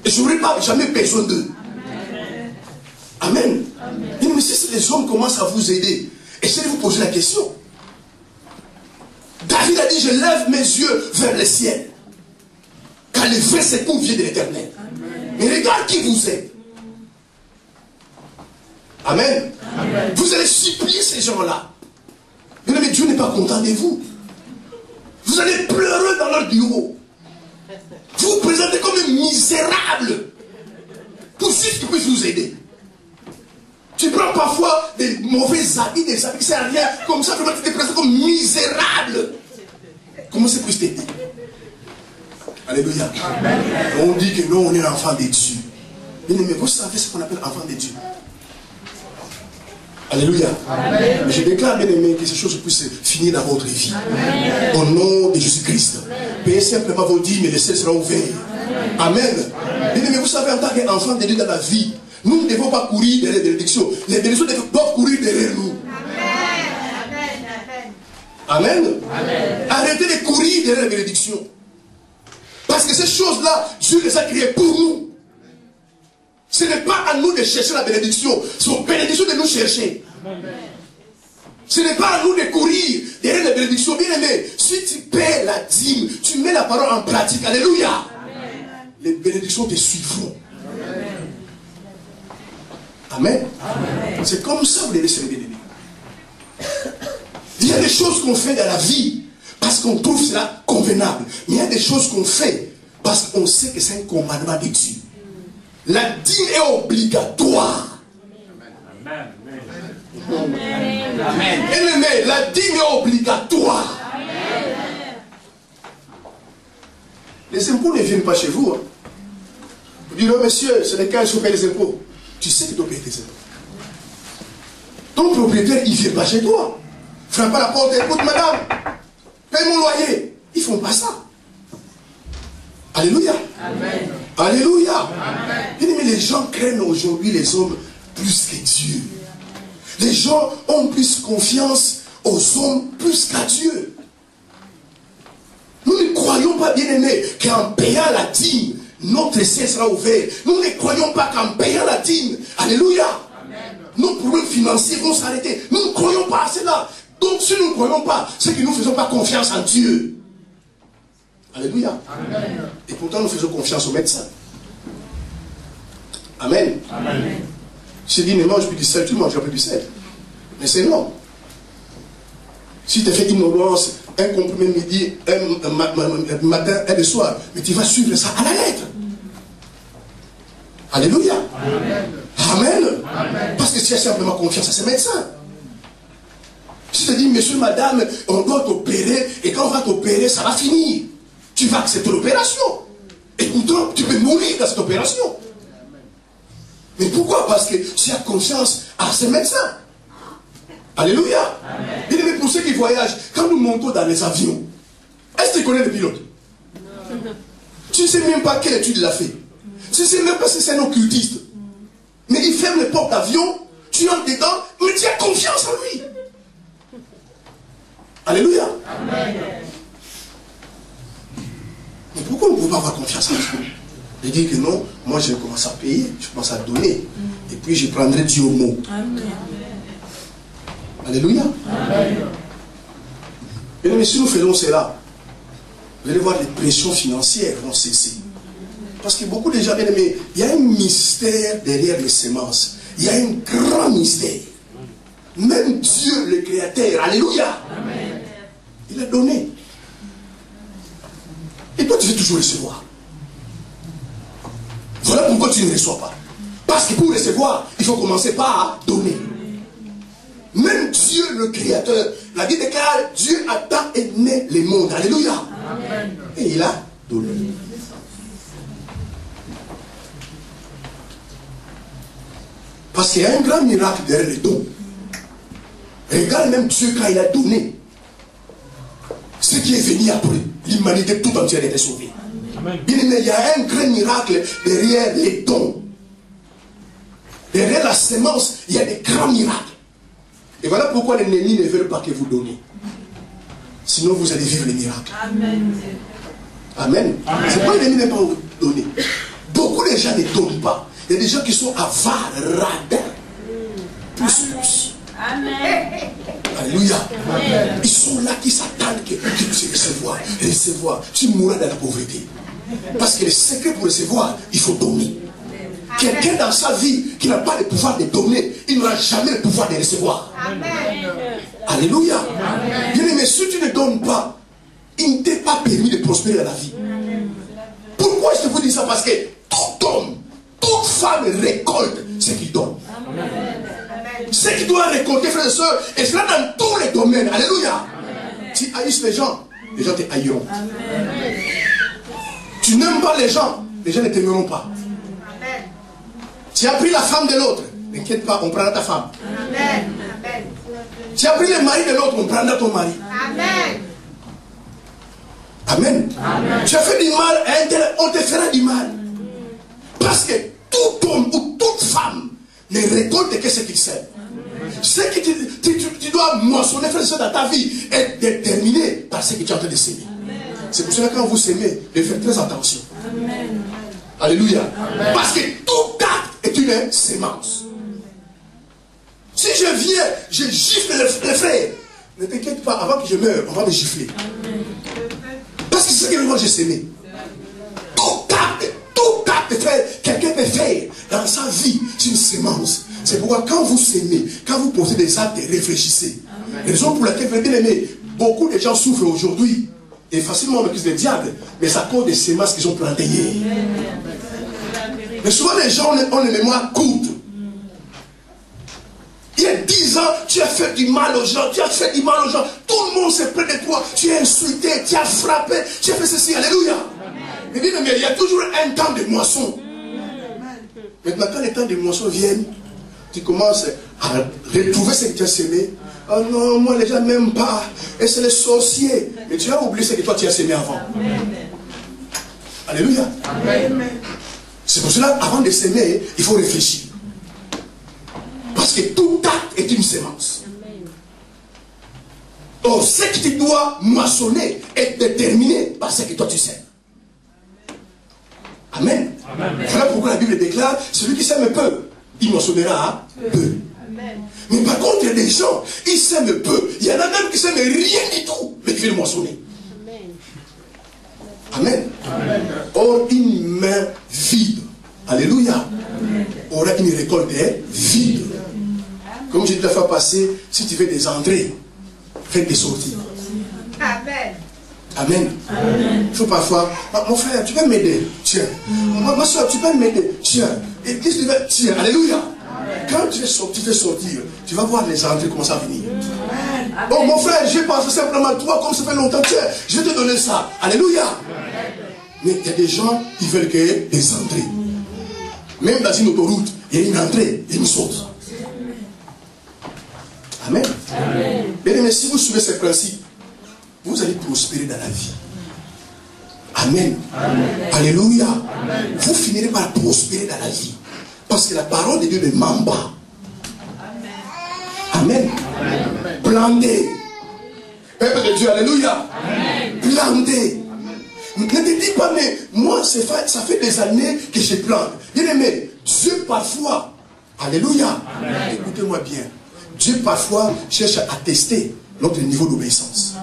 B: Et je n'aurai pas jamais besoin d'eux. Amen. Amen. Mais si les hommes commencent à vous aider, essayez de vous poser la question. David a dit, je lève mes yeux vers le ciel. car le vrai secours vient de l'Éternel. Mais regarde qui vous êtes. Amen. Amen. Vous allez supplier ces gens-là. Mais Dieu n'est pas content de vous. Vous allez pleurer dans leur bureau. Vous vous présentez comme un misérable. Pour juste qu'ils puissent vous aider. Tu prends parfois des mauvais habits, des habits qui ne servent à rien. Comme ça, tu te présentes comme misérable. Comment c'est pour t'aider? Alléluia. Amen. On dit que non, on est l'enfant de Dieu. Mais vous savez ce qu'on appelle enfant de Dieu. Alléluia. Amen. Je déclare, bien aimé, que ces choses puissent finir dans votre vie. Amen. Au nom de Jésus-Christ. Payez simplement vos dîmes et le ciel sera ouvert. Amen. Bien aimé, vous savez, en tant qu'enfant de Dieu dans la vie, nous ne devons pas courir derrière les bénédictions. Les bénédictions doivent courir derrière nous. Amen. Amen. Arrêtez de courir derrière les bénédictions. Parce que ces choses-là, Dieu les a créées pour nous. Ce n'est pas à nous de chercher la bénédiction. C'est aux bénédictions de nous chercher. Ce n'est pas à nous de courir derrière les bénédictions. Bien aimé, si tu paies la dîme, tu mets la parole en pratique. Alléluia. Amen. Les bénédictions te suivront. Amen. Amen. C'est comme ça que vous devez se révéler. Il y a des choses qu'on fait dans la vie parce qu'on trouve cela convenable. Mais il y a des choses qu'on fait parce qu'on sait que c'est un commandement de Dieu. La dîme est obligatoire. Amen. Amen. Amen. La dîme est obligatoire. Amen. Les impôts ne viennent pas chez vous. Hein. Vous dites, non, monsieur, c'est lesquels je paye les impôts. Tu sais que tu dois payer tes impôts. Ton propriétaire, il ne vient pas chez toi. Frappe pas la porte, écoute, madame, paye mon loyer. Ils ne font pas ça. Alléluia. Amen. Alléluia. Amen. Mais les gens craignent aujourd'hui les hommes plus que Dieu. Les gens ont plus confiance aux hommes plus qu'à Dieu. Nous ne croyons pas, bien aimés, qu'en payant la dîme, notre ciel sera ouvert. Nous ne croyons pas qu'en payant la dîme, alléluia, amen, nos problèmes financiers vont s'arrêter. Nous ne croyons pas à cela. Donc si nous ne croyons pas, c'est que nous ne faisons pas confiance en Dieu. Alléluia. Amen. Et pourtant nous faisons confiance aux médecins. Amen. Amen. Si tu dis ne mange plus du sel, tu ne mangeras plus du sel. Mais c'est non. Si tu fais ignorance, un comprimé midi, un matin et le soir, mais tu vas suivre ça à la lettre. Alléluia. Amen. Amen. Amen. Parce que tu as simplement confiance à ces médecins. Si tu te dis, monsieur, madame, on doit t'opérer, et quand on va t'opérer, ça va finir. Tu vas accepter l'opération. Et pourtant, tu peux mourir dans cette opération. Mais pourquoi? Parce que tu as confiance à ces médecins. Alléluia. Amen. Mais pour ceux qui voyagent, quand nous montons dans les avions, est-ce que tu connais le pilote? Non. Tu ne sais même pas quelle étude il a fait. Tu ne sais même pas si c'est un occultiste. Mais il ferme les portes d'avion, tu entres dedans, mais tu as confiance en lui. Alléluia. Amen. Mais pourquoi on ne peut pas avoir confiance en Dieu? De dire que non, moi je commence à payer, je commence à donner, et puis je prendrai Dieu au mot. Amen. Alléluia. Amen. Mais si nous faisons cela, vous allez voir les pressions financières vont cesser. Parce que beaucoup de gens, bien aimés, il y a un mystère derrière les semences. Il y a un grand mystère. Même Dieu, le Créateur, alléluia, amen, il a donné. Et toi, tu veux toujours recevoir. Voilà pourquoi tu ne reçois pas. Parce que pour recevoir, il faut commencer par donner. Même Dieu, le Créateur, la Bible déclare, Dieu a tant aimé le monde. Alléluia. Amen. Et il a donné. Parce qu'il y a un grand miracle derrière les dons. Regarde même Dieu quand il a donné. Ce qui est venu après, l'humanité tout entière était sauvée. Bien aimé, il y a un grand miracle derrière les dons. Derrière la semence, il y a des grands miracles. Et voilà pourquoi les ennemis ne veulent pas que vous donnez. Sinon vous allez vivre les miracles. Amen. Amen. Amen. C'est pas l'ennemi n'aime pas vous donner. Beaucoup de gens ne donnent pas. Il y a des gens qui sont avares, radins. Plus. Amen. Alléluia. Amen. Ils sont là qui s'attendent que tu puisses recevoir. Tu mourras dans la pauvreté. Parce que le secret pour recevoir, il faut donner. Quelqu'un dans sa vie qui n'a pas le pouvoir de donner, il n'aura jamais le pouvoir de recevoir.
C: Amen.
B: Alléluia. Bien aimé, si tu ne donnes pas, il ne t'est pas permis de prospérer dans la vie. Pourquoi je te vous dis ça? Parce que tout homme, toute femme récolte ce qu'il donne. Ce qu'il doit récolter, frères et sœurs, et cela dans tous les domaines. Alléluia. Tu haïsses les gens te haïront. Tu n'aimes pas les gens ne t'aimeront pas. Tu as pris la femme de l'autre, n'inquiète pas, on prendra ta femme.
C: Amen.
B: Tu as pris le mari de l'autre, on prendra ton mari.
C: Amen.
B: Amen. Tu as fait du mal à un tel, on te fera du mal. Parce que tout homme ou toute femme ne récolte que ce qu'il sème. Ce que tu dois moissonner, frère et sœur, dans ta vie est déterminé par ce que tu es en train de s'aimer. C'est pour cela que quand vous s'aimez, de faire très attention.
C: Amen.
B: Alléluia. Amen. Parce que tout acte est une sémence. Si je viens, je gifle les frères. Ne t'inquiète pas, avant que je meure, on va me gifler. Amen. Parce que c'est ce que moi j'ai sémé. Tout acte, frère, quelqu'un peut faire dans sa vie, c'est une sémence. C'est pourquoi quand vous s'aimez, quand vous posez des actes, réfléchissez. La raison pour laquelle, bien aimé, beaucoup de gens souffrent aujourd'hui. Et facilement on accuse les diables, mais c'est à cause des sémences qu'ils ont plantées hier. Mais souvent les gens ont les mémoires courtes. Il y a 10 ans, tu as fait du mal aux gens, tout le monde s'est près de toi, tu as insulté, tu as frappé, tu as fait ceci, alléluia. Mais bien aimé, il y a toujours un temps de moisson. Maintenant quand les temps de moisson viennent, tu commences à retrouver ce que tu as semé. Oh non, moi les gens ne m'aiment pas. Et c'est les sorciers. Mais tu as oublié ce que toi tu as semé avant. Amen. Alléluia. Amen. C'est pour cela, avant de s'aimer, il faut réfléchir. Parce que tout acte est une sémence. Or, ce que tu dois moissonner est déterminé par ce que toi tu sèmes. Amen. Amen. Voilà pourquoi la Bible déclare, celui qui sème peu, il moissonnera peu. Mais par contre, il y a des gens, ils s'aiment peu. Il y en a même qui s'aiment rien du tout, mais qui viennent moissonner. Amen. Amen. Or, une main vide, alléluia, aura une récolte vide. Comme j'ai dit la fois passée, si tu fais des entrées, fais des sorties.
C: Amen.
B: Amen. Amen. Il faut parfois, mon frère, tu peux m'aider? Tiens. Ma soeur, tu peux m'aider? Tiens. Et qu'est-ce que tu veux? Tiens. Alléluia. Quand tu fais sortir, tu vas voir les entrées commencer à venir. Oh mon frère, j'ai pensé simplement à toi, comme ça fait longtemps, tiens, je vais te donner ça. Alléluia. Mais il y a des gens qui veulent qu'il y ait des entrées. Même dans une autoroute, il y a une entrée et une sortie. Amen. Bien aimé, si vous suivez ces principes, vous allez prospérer dans la vie. Amen. Amen. Alléluia. Amen. Vous finirez par prospérer dans la vie. Parce que la parole de Dieu ne ment pas. Amen. Amen. Plantez. Peuple de Dieu, alléluia. Amen. Plantez. Ne te dis pas, mais moi, ça fait des années que je plante. Bien aimé, Dieu parfois, alléluia. Écoutez-moi bien. Dieu parfois cherche à tester notre niveau d'obéissance.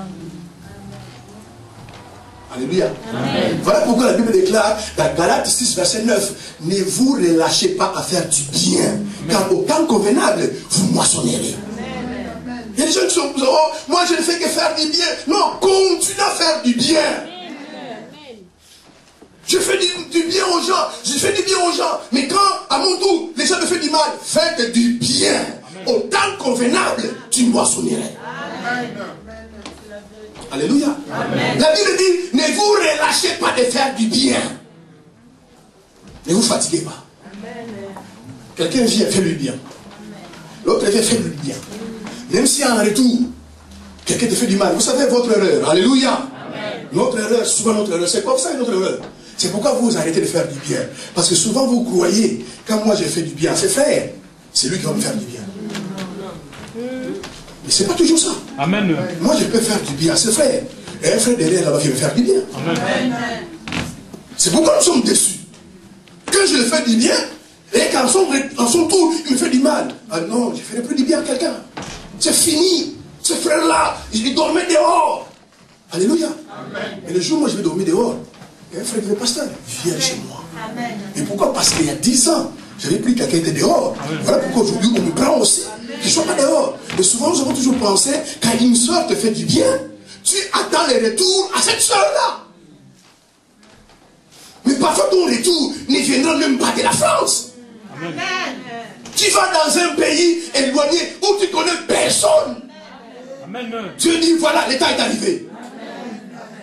B: Alléluia. Amen. Voilà pourquoi la Bible déclare dans Galates 6, verset 9, ne vous relâchez pas à faire du bien, car au temps convenable, vous moissonnerez. Amen. Il y a des gens qui sont, oh, moi je ne fais que faire du bien. Non, continue à faire du bien. Amen. Je fais du bien aux gens, mais quand, à mon tour, les gens me font du mal, faites du bien. Amen. Au temps convenable, tu moissonnerais. Amen. Alléluia. Amen. La Bible dit, ne vous relâchez pas de faire du bien. Ne vous fatiguez pas. Amen. Quelqu'un vient faire du bien. L'autre vient faire du bien. Même si en retour, quelqu'un te fait du mal. Vous savez votre erreur. Alléluia. Amen. Notre erreur, souvent notre erreur. C'est quoi ça notre erreur? C'est pourquoi vous arrêtez de faire du bien. Parce que souvent vous croyez, quand moi j'ai fait du bien, c'est frère, c'est lui qui va me faire du bien. Mais c'est pas toujours ça. Amen. Moi je peux faire du bien à ce frère. Et un frère derrière là-bas qui va me faire du bien. Amen. C'est pourquoi nous sommes déçus. Quand je le fais du bien, et qu'en son tour, il me fait du mal. Ah non, je ne ferai plus du bien à quelqu'un. C'est fini. Ce frère-là, il dormait dehors. Alléluia. Amen. Et le jour où moi je vais dormir dehors, Il y a un frère qui dit, pasteur, viens chez moi.
C: Amen.
B: Et pourquoi? Parce qu'il y a 10 ans, j'avais pris quelqu'un qui était dehors. Voilà pourquoi aujourd'hui on me prend aussi. Que je ne sois pas dehors. Mais souvent nous avons toujours pensé, quand une soeur te fait du bien, tu attends le retour à cette soeur-là. Mais parfois ton retour ne viendra même pas de la France.
C: Amen.
B: Tu vas dans un pays éloigné où tu connais personne.
D: Amen.
B: Dieu dit, voilà, l'état est arrivé.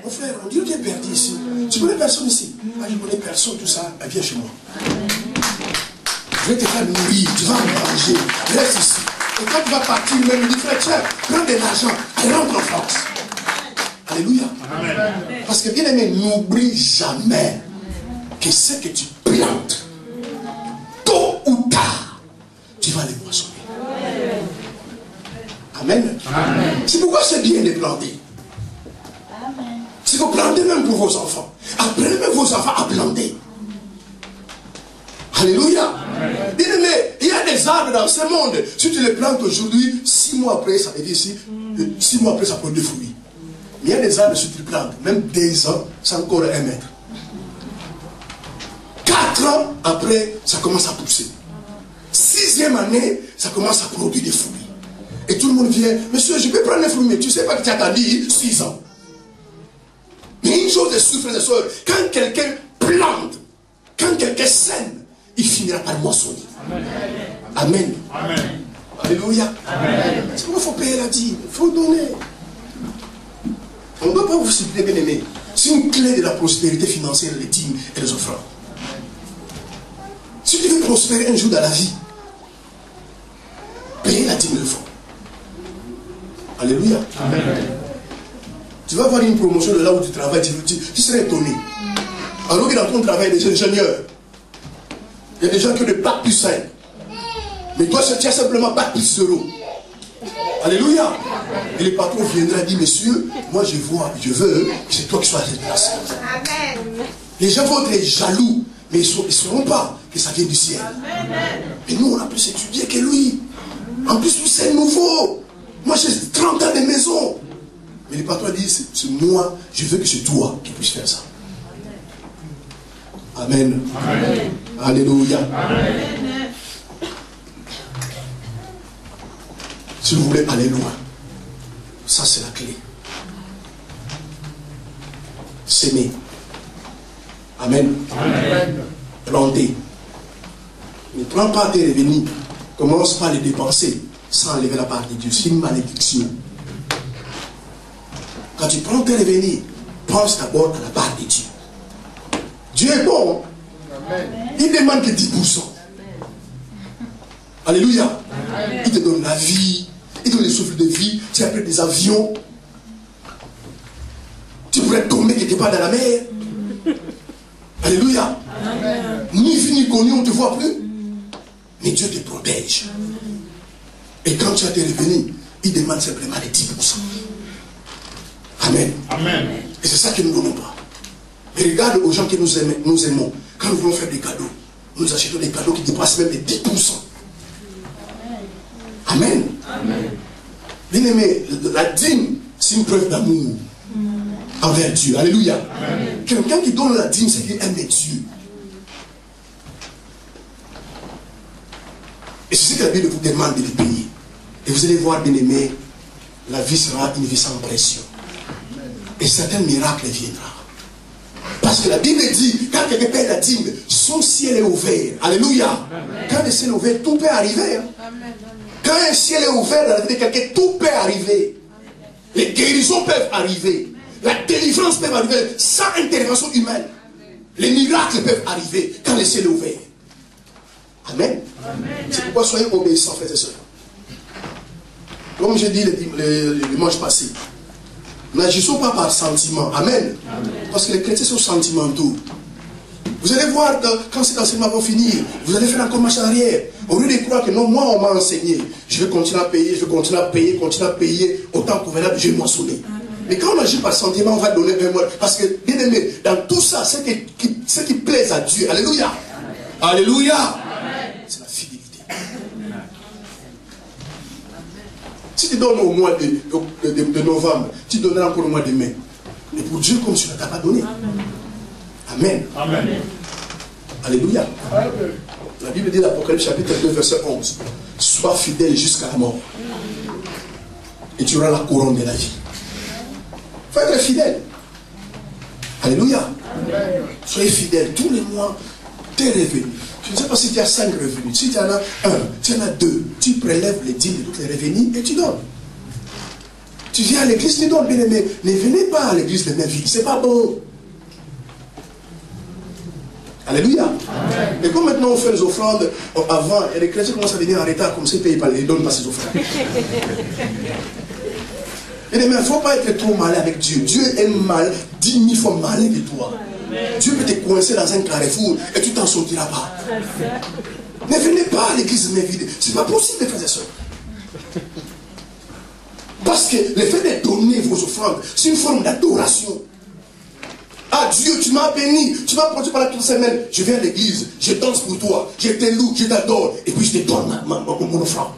B: Mon frère, on dit que tu es perdu ici. Tu connais personne ici? Ah, je connais personne, tout ça. Ah, viens chez moi. Je vais te faire nourrir, tu vas manger. Reste ici. Et quand tu vas partir, même, il dit, frère, tiens, prends de l'argent et rentre en France. Alléluia. Amen. Parce que bien aimé, n'oublie jamais que ce que tu plantes, tôt ou tard, tu vas les moissonner. Amen. Amen. C'est pourquoi c'est bien de planter. C'est que plantez même pour vos enfants. Apprenez même vos enfants à planter. Alléluia. Bien aimé, il y a des arbres dans ce monde. Si tu les plantes aujourd'hui, 6 mois après, ça veut dire ici, 6 mois après, ça produit des fruits. Il y a des arbres, si tu les plantes, même 2 ans, c'est encore 1 mètre. 4 ans après, ça commence à pousser. 6e année, ça commence à produire des fruits. Et tout le monde vient, monsieur, je peux prendre les fruits, mais tu ne sais pas que tu as attendu 6 ans. Mais une chose est sûre, frères et sœurs, quand quelqu'un plante, quand quelqu'un sème, il finira par moissonner. Amen. Amen. Alléluia. C'est pourquoi il faut payer la dîme, il faut donner. On ne doit pas vous citer, bien aimé. C'est une clé de la prospérité financière, les dîmes et les offrandes. Si tu veux prospérer un jour dans la vie, payer la dîme le faut. Alléluia. Amen. Tu vas avoir une promotion de là où tu travailles, tu serais étonné. Alors que dans ton travail, il y a des ingénieurs. Il y a des gens qui ont des bac plus 5. Mais toi, tu as simplement bac plus 0. Alléluia. Et le patron viendra et dit, monsieur, moi je vois, je veux que c'est toi qui sois à cette place.
C: Amen.
B: Les gens vont être jaloux, mais ils ne sauront pas que ça vient du ciel. Amen. Et nous, on a plus étudié que lui. En plus, lui, c'est nouveau. Moi, j'ai 30 ans de maison. Mais le patron dit, c'est moi, je veux que c'est toi qui puisse faire ça. Amen. Amen. Alléluia. Amen. Si vous voulez aller loin, ça c'est la clé. S'aimer. Amen. Amen. Planter. Ne prends pas tes revenus. Commence pas à les dépenser sans enlever la part de Dieu. C'est une malédiction. Quand tu prends tes revenus, pense d'abord à la part de Dieu. Dieu est bon. Amen. Il ne demande que 10%. Alléluia. Amen. Il te donne la vie. Il te donne le souffle de vie. Tu as pris des avions. Tu pourrais tomber quelque part dans la mer. Alléluia. Amen. Ni vu ni connu, on ne te voit plus. Mais Dieu te protège. Et quand tu as tes revenus, il demande simplement les 10%. Amen. Amen. Et c'est ça que nous ne donnons pas. Et regarde aux gens que nous aimons. Quand nous voulons faire des cadeaux, nous achetons des cadeaux qui dépassent même les 10%. Amen. Amen. Bien aimé, la dîme, c'est une preuve d'amour envers Dieu. Alléluia. Quelqu'un qui donne la dîme, c'est qu'il aime Dieu. Et c'est ce que la Bible vous demande de les payer. Et vous allez voir, bien aimé, la vie sera une vie sans pression. Et certains miracles viendront. Parce que la Bible dit, quand quelqu'un paye la dîme, son ciel est ouvert. Alléluia. Amen. Quand le ciel est ouvert, tout peut arriver. Amen. Quand un ciel est ouvert dans la vie de quelqu'un, tout peut arriver. Les guérisons peuvent arriver. La délivrance peut arriver sans intervention humaine. Les miracles peuvent arriver quand le ciel est ouvert. Amen. Amen. C'est pourquoi soyez obéissants, frères et sœurs. Comme j'ai dit le dimanche passé, n'agissons pas par sentiment. Amen. Amen. Parce que les chrétiens sont sentimentaux. Vous allez voir que quand cet enseignement va finir, vous allez faire encore marche arrière. Au lieu de croire que non, moi on m'a enseigné, je vais continuer à payer, je vais continuer à payer, autant convenable, je vais moissonner. Mais quand on agit par sentiment, on va donner un mois. Parce que, bien aimé, dans tout ça, ce qui plaît à Dieu, alléluia. Amen. Alléluia. C'est la fidélité. Si tu donnes au mois de novembre, tu donneras encore au mois de mai. Mais pour Dieu, comme tu ne t'as pas donné. Amen.
D: Amen.
B: Alléluia. La Bible dit dans l'Apocalypse chapitre 2 verset 11. Sois fidèle jusqu'à la mort. Et tu auras la couronne de la vie. Il faut être fidèle. Alléluia. Soyez fidèle tous les mois. Tes revenus. Je ne sais pas si tu as 5 revenus. Si tu en as 1, tu en as 2. Tu prélèves les dîmes de tous les revenus et tu donnes. Tu viens à l'église, tu donnes, bien aimé. Ne venez pas à l'église de ma vie. C'est pas bon. Alléluia. Amen. Et comme maintenant on fait les offrandes avant, et les chrétiens commencent à venir en retard, comme ça ils ne payent pas, ils ne donnent pas ces offrandes. Et il ne faut pas être trop malin avec Dieu. Dieu est mal, 10 000 fois malin que toi. Amen. Dieu peut te coincer dans un carrefour et tu t'en sortiras pas. Ne venez pas à l'église de mes vides. Ce n'est pas possible, frères et sœurs. Parce que le fait de donner vos offrandes, c'est une forme d'adoration. Ah Dieu, tu m'as béni, tu m'as protégé pendant toute la semaine. Je viens à l'église, je danse pour toi, je te loue, je t'adore, et puis je te donne mon offrande.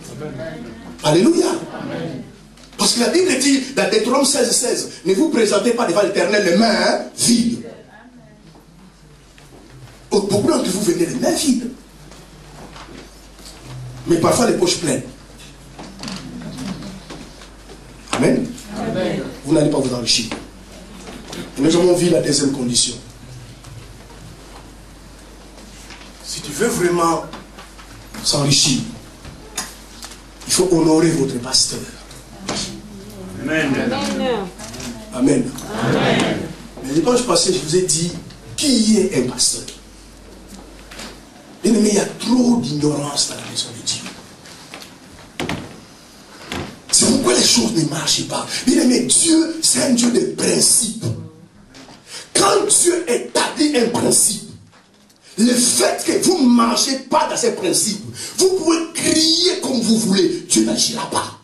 B: Alléluia. Amen. Parce que la Bible dit dans Deutéronome 16:16, ne vous présentez pas devant l'Éternel les mains vides. Beaucoup d'entre vous venez les mains vides, mais parfois les poches pleines. Amen. Amen. Vous n'allez pas vous enrichir. Et nous avons vu la deuxième condition. Si tu veux vraiment s'enrichir, il faut honorer votre pasteur.
D: Amen.
B: Amen. Amen. Mais le dimanche passé, je vous ai dit qui est un pasteur. Bien aimé, il y a trop d'ignorance dans la maison de Dieu. C'est pourquoi les choses ne marchent pas. Bien aimé, Dieu, c'est un Dieu de principe. Quand Dieu établit un principe, le fait que vous ne marchez pas dans ces principes, vous pouvez crier comme vous voulez, Dieu n'agira pas.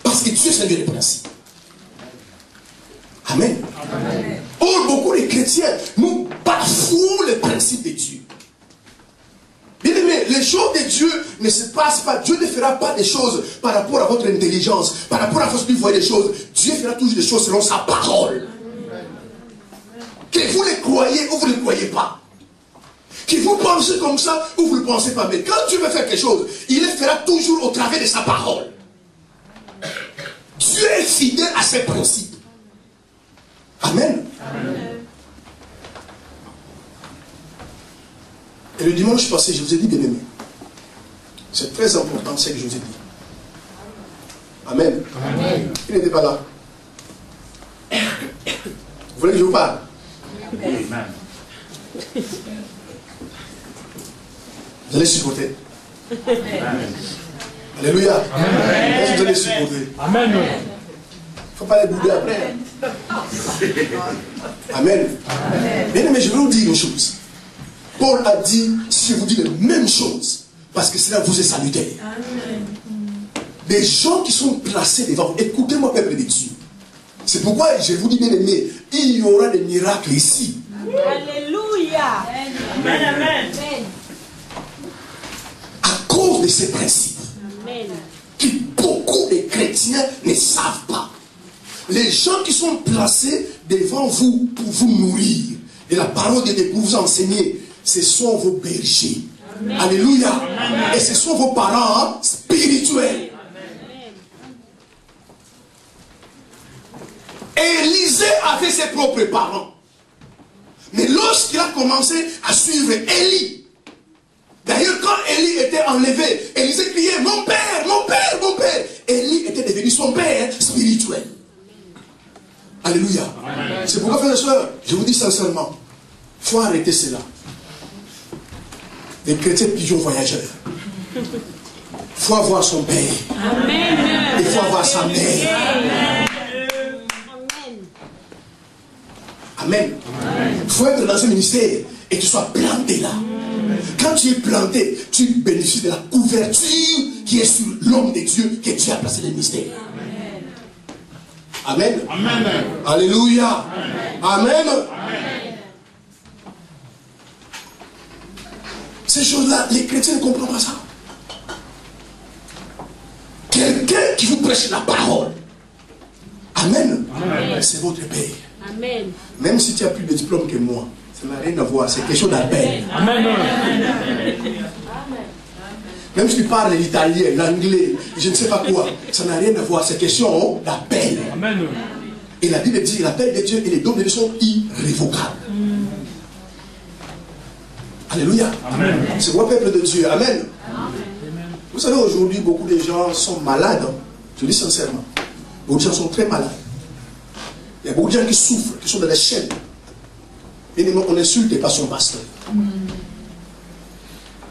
B: Parce que Dieu, c'est un Dieu de principe. Amen. Amen. Or, beaucoup de chrétiens, nous bafouons le principe de Dieu. Bien aimé, les choses de Dieu ne se passent pas. Dieu ne fera pas des choses par rapport à votre intelligence, par rapport à votre façon de voir des choses. Dieu fera toujours des choses selon sa parole. Que vous les croyez ou vous ne les croyez pas. Que vous pensez comme ça ou vous ne le pensez pas. Mais quand Dieu veut faire quelque chose, il le fera toujours au travers de sa parole. Dieu est fidèle à ses principes. Amen. Amen. Et le dimanche passé, je vous ai dit, bien aimé, c'est très important ce que je vous ai dit. Amen. Amen. Il n'était pas là. Vous voulez que je vous parle? Amen. Vous allez supporter. Amen. Alléluia. Amen. Est-ce que vous allez supporter? Amen. Il ne faut pas les bouder après. Amen. Amen. Bien aimé, je vais vous dire une chose. Paul a dit, si je vous dis les mêmes choses, parce que cela vous est salutaire. Amen. Des gens qui sont placés devant vous, écoutez-moi, peuple de Dieu. C'est pourquoi je vous dis, bien aimé, il y aura des miracles ici.
C: Alléluia.
D: Amen. Amen.
B: À cause de ces principes, amen, que beaucoup de chrétiens ne savent pas. Les gens qui sont placés devant vous pour vous nourrir, et la parole de Dieu pour vous enseigner, ce sont vos bergers. Amen. Alléluia. Amen. Et ce sont vos parents spirituels. Et Élisée avait ses propres parents. Mais lorsqu'il a commencé à suivre Élie, d'ailleurs quand Élie était enlevé, Élisée criait, mon père, mon père, mon père. Élie était devenu son père spirituel. Alléluia. C'est pourquoi, frères et sœurs, je vous dis sincèrement, il faut arrêter cela. Les chrétiens pigeons voyageurs. Il faut avoir son père. Amen. Il faut avoir sa mère. Amen. Amen. Il faut être dans un ministère et tu sois planté là. Quand tu es planté, tu bénéficies de la couverture qui est sur l'homme de Dieu que Dieu a placé dans le ministère. Amen. Amen. Alléluia. Amen. Amen. Ces choses-là, les chrétiens ne comprennent pas ça. Quelqu'un qui vous prêche la parole. Amen. Amen. C'est votre Père.
C: Amen.
B: Même si tu as plus de diplôme que moi, ça n'a rien à voir, c'est question d'appel.
D: Amen.
B: Même si tu parles l'italien, l'anglais, je ne sais pas quoi, ça n'a rien à voir, c'est question d'appel.
D: Amen.
B: Et la Bible dit, l'appel de Dieu et les dons de Dieu sont irrévocables. Alléluia.
D: Amen.
B: C'est moi, peuple de Dieu. Amen. Vous savez, aujourd'hui, beaucoup de gens sont malades. Hein. Je dis sincèrement. Beaucoup de gens sont très malades. Il y a beaucoup de gens qui souffrent, qui sont dans les chaînes. Et on n'insulte pas son pasteur.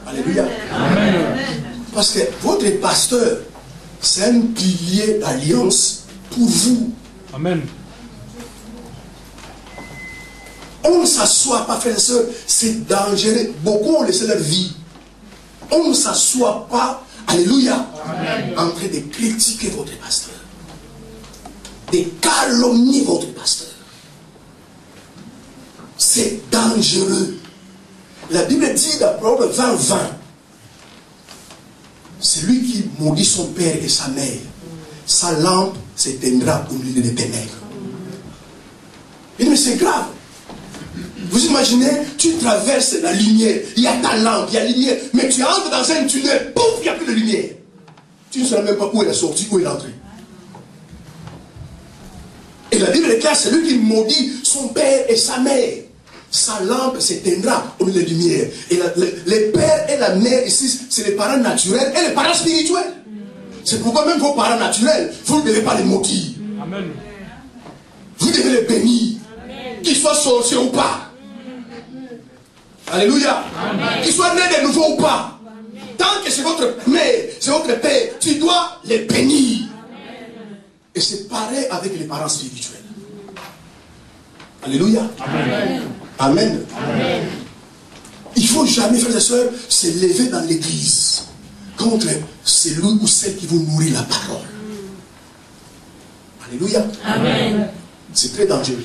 B: Alléluia.
D: Amen.
B: Parce que votre pasteur, c'est un pilier d'alliance pour vous.
D: Amen.
B: On ne s'assoit pas, frères et sœurs, c'est dangereux. Beaucoup ont laissé leur vie. On ne s'assoit pas, alléluia, en train de critiquer votre pasteur, de calomnier votre pasteur. C'est dangereux. La Bible dit dans Proverbe 20:20, celui qui maudit son père et sa mère, sa lampe s'éteindra au milieu des ténèbres. Il dit, mais c'est grave. Vous imaginez, tu traverses la lumière, il y a ta lampe, il y a la lumière, mais tu entres dans un tunnel, pouf, il n'y a plus de lumière. Tu ne sauras même pas où elle est sortie, où elle est entrée. Et la Bible déclare, celui qui maudit son père et sa mère, sa lampe s'éteindra au milieu de la lumière. Et les pères et la mère ici, c'est les parents naturels et les parents spirituels. C'est pourquoi même vos parents naturels, vous ne devez pas les maudire.
D: Amen.
B: Vous devez les bénir, qu'ils soient sorciers ou pas. Alléluia. Qu'ils soient nés de nouveau ou pas. Tant que c'est votre mère, c'est votre père, tu dois les bénir. Et c'est pareil avec les parents spirituels. Alléluia. Amen. Amen. Amen. Il ne faut jamais, frères et sœurs, se lever dans l'église contre celui ou celle qui vous nourrit la parole. Alléluia. Amen. C'est très dangereux.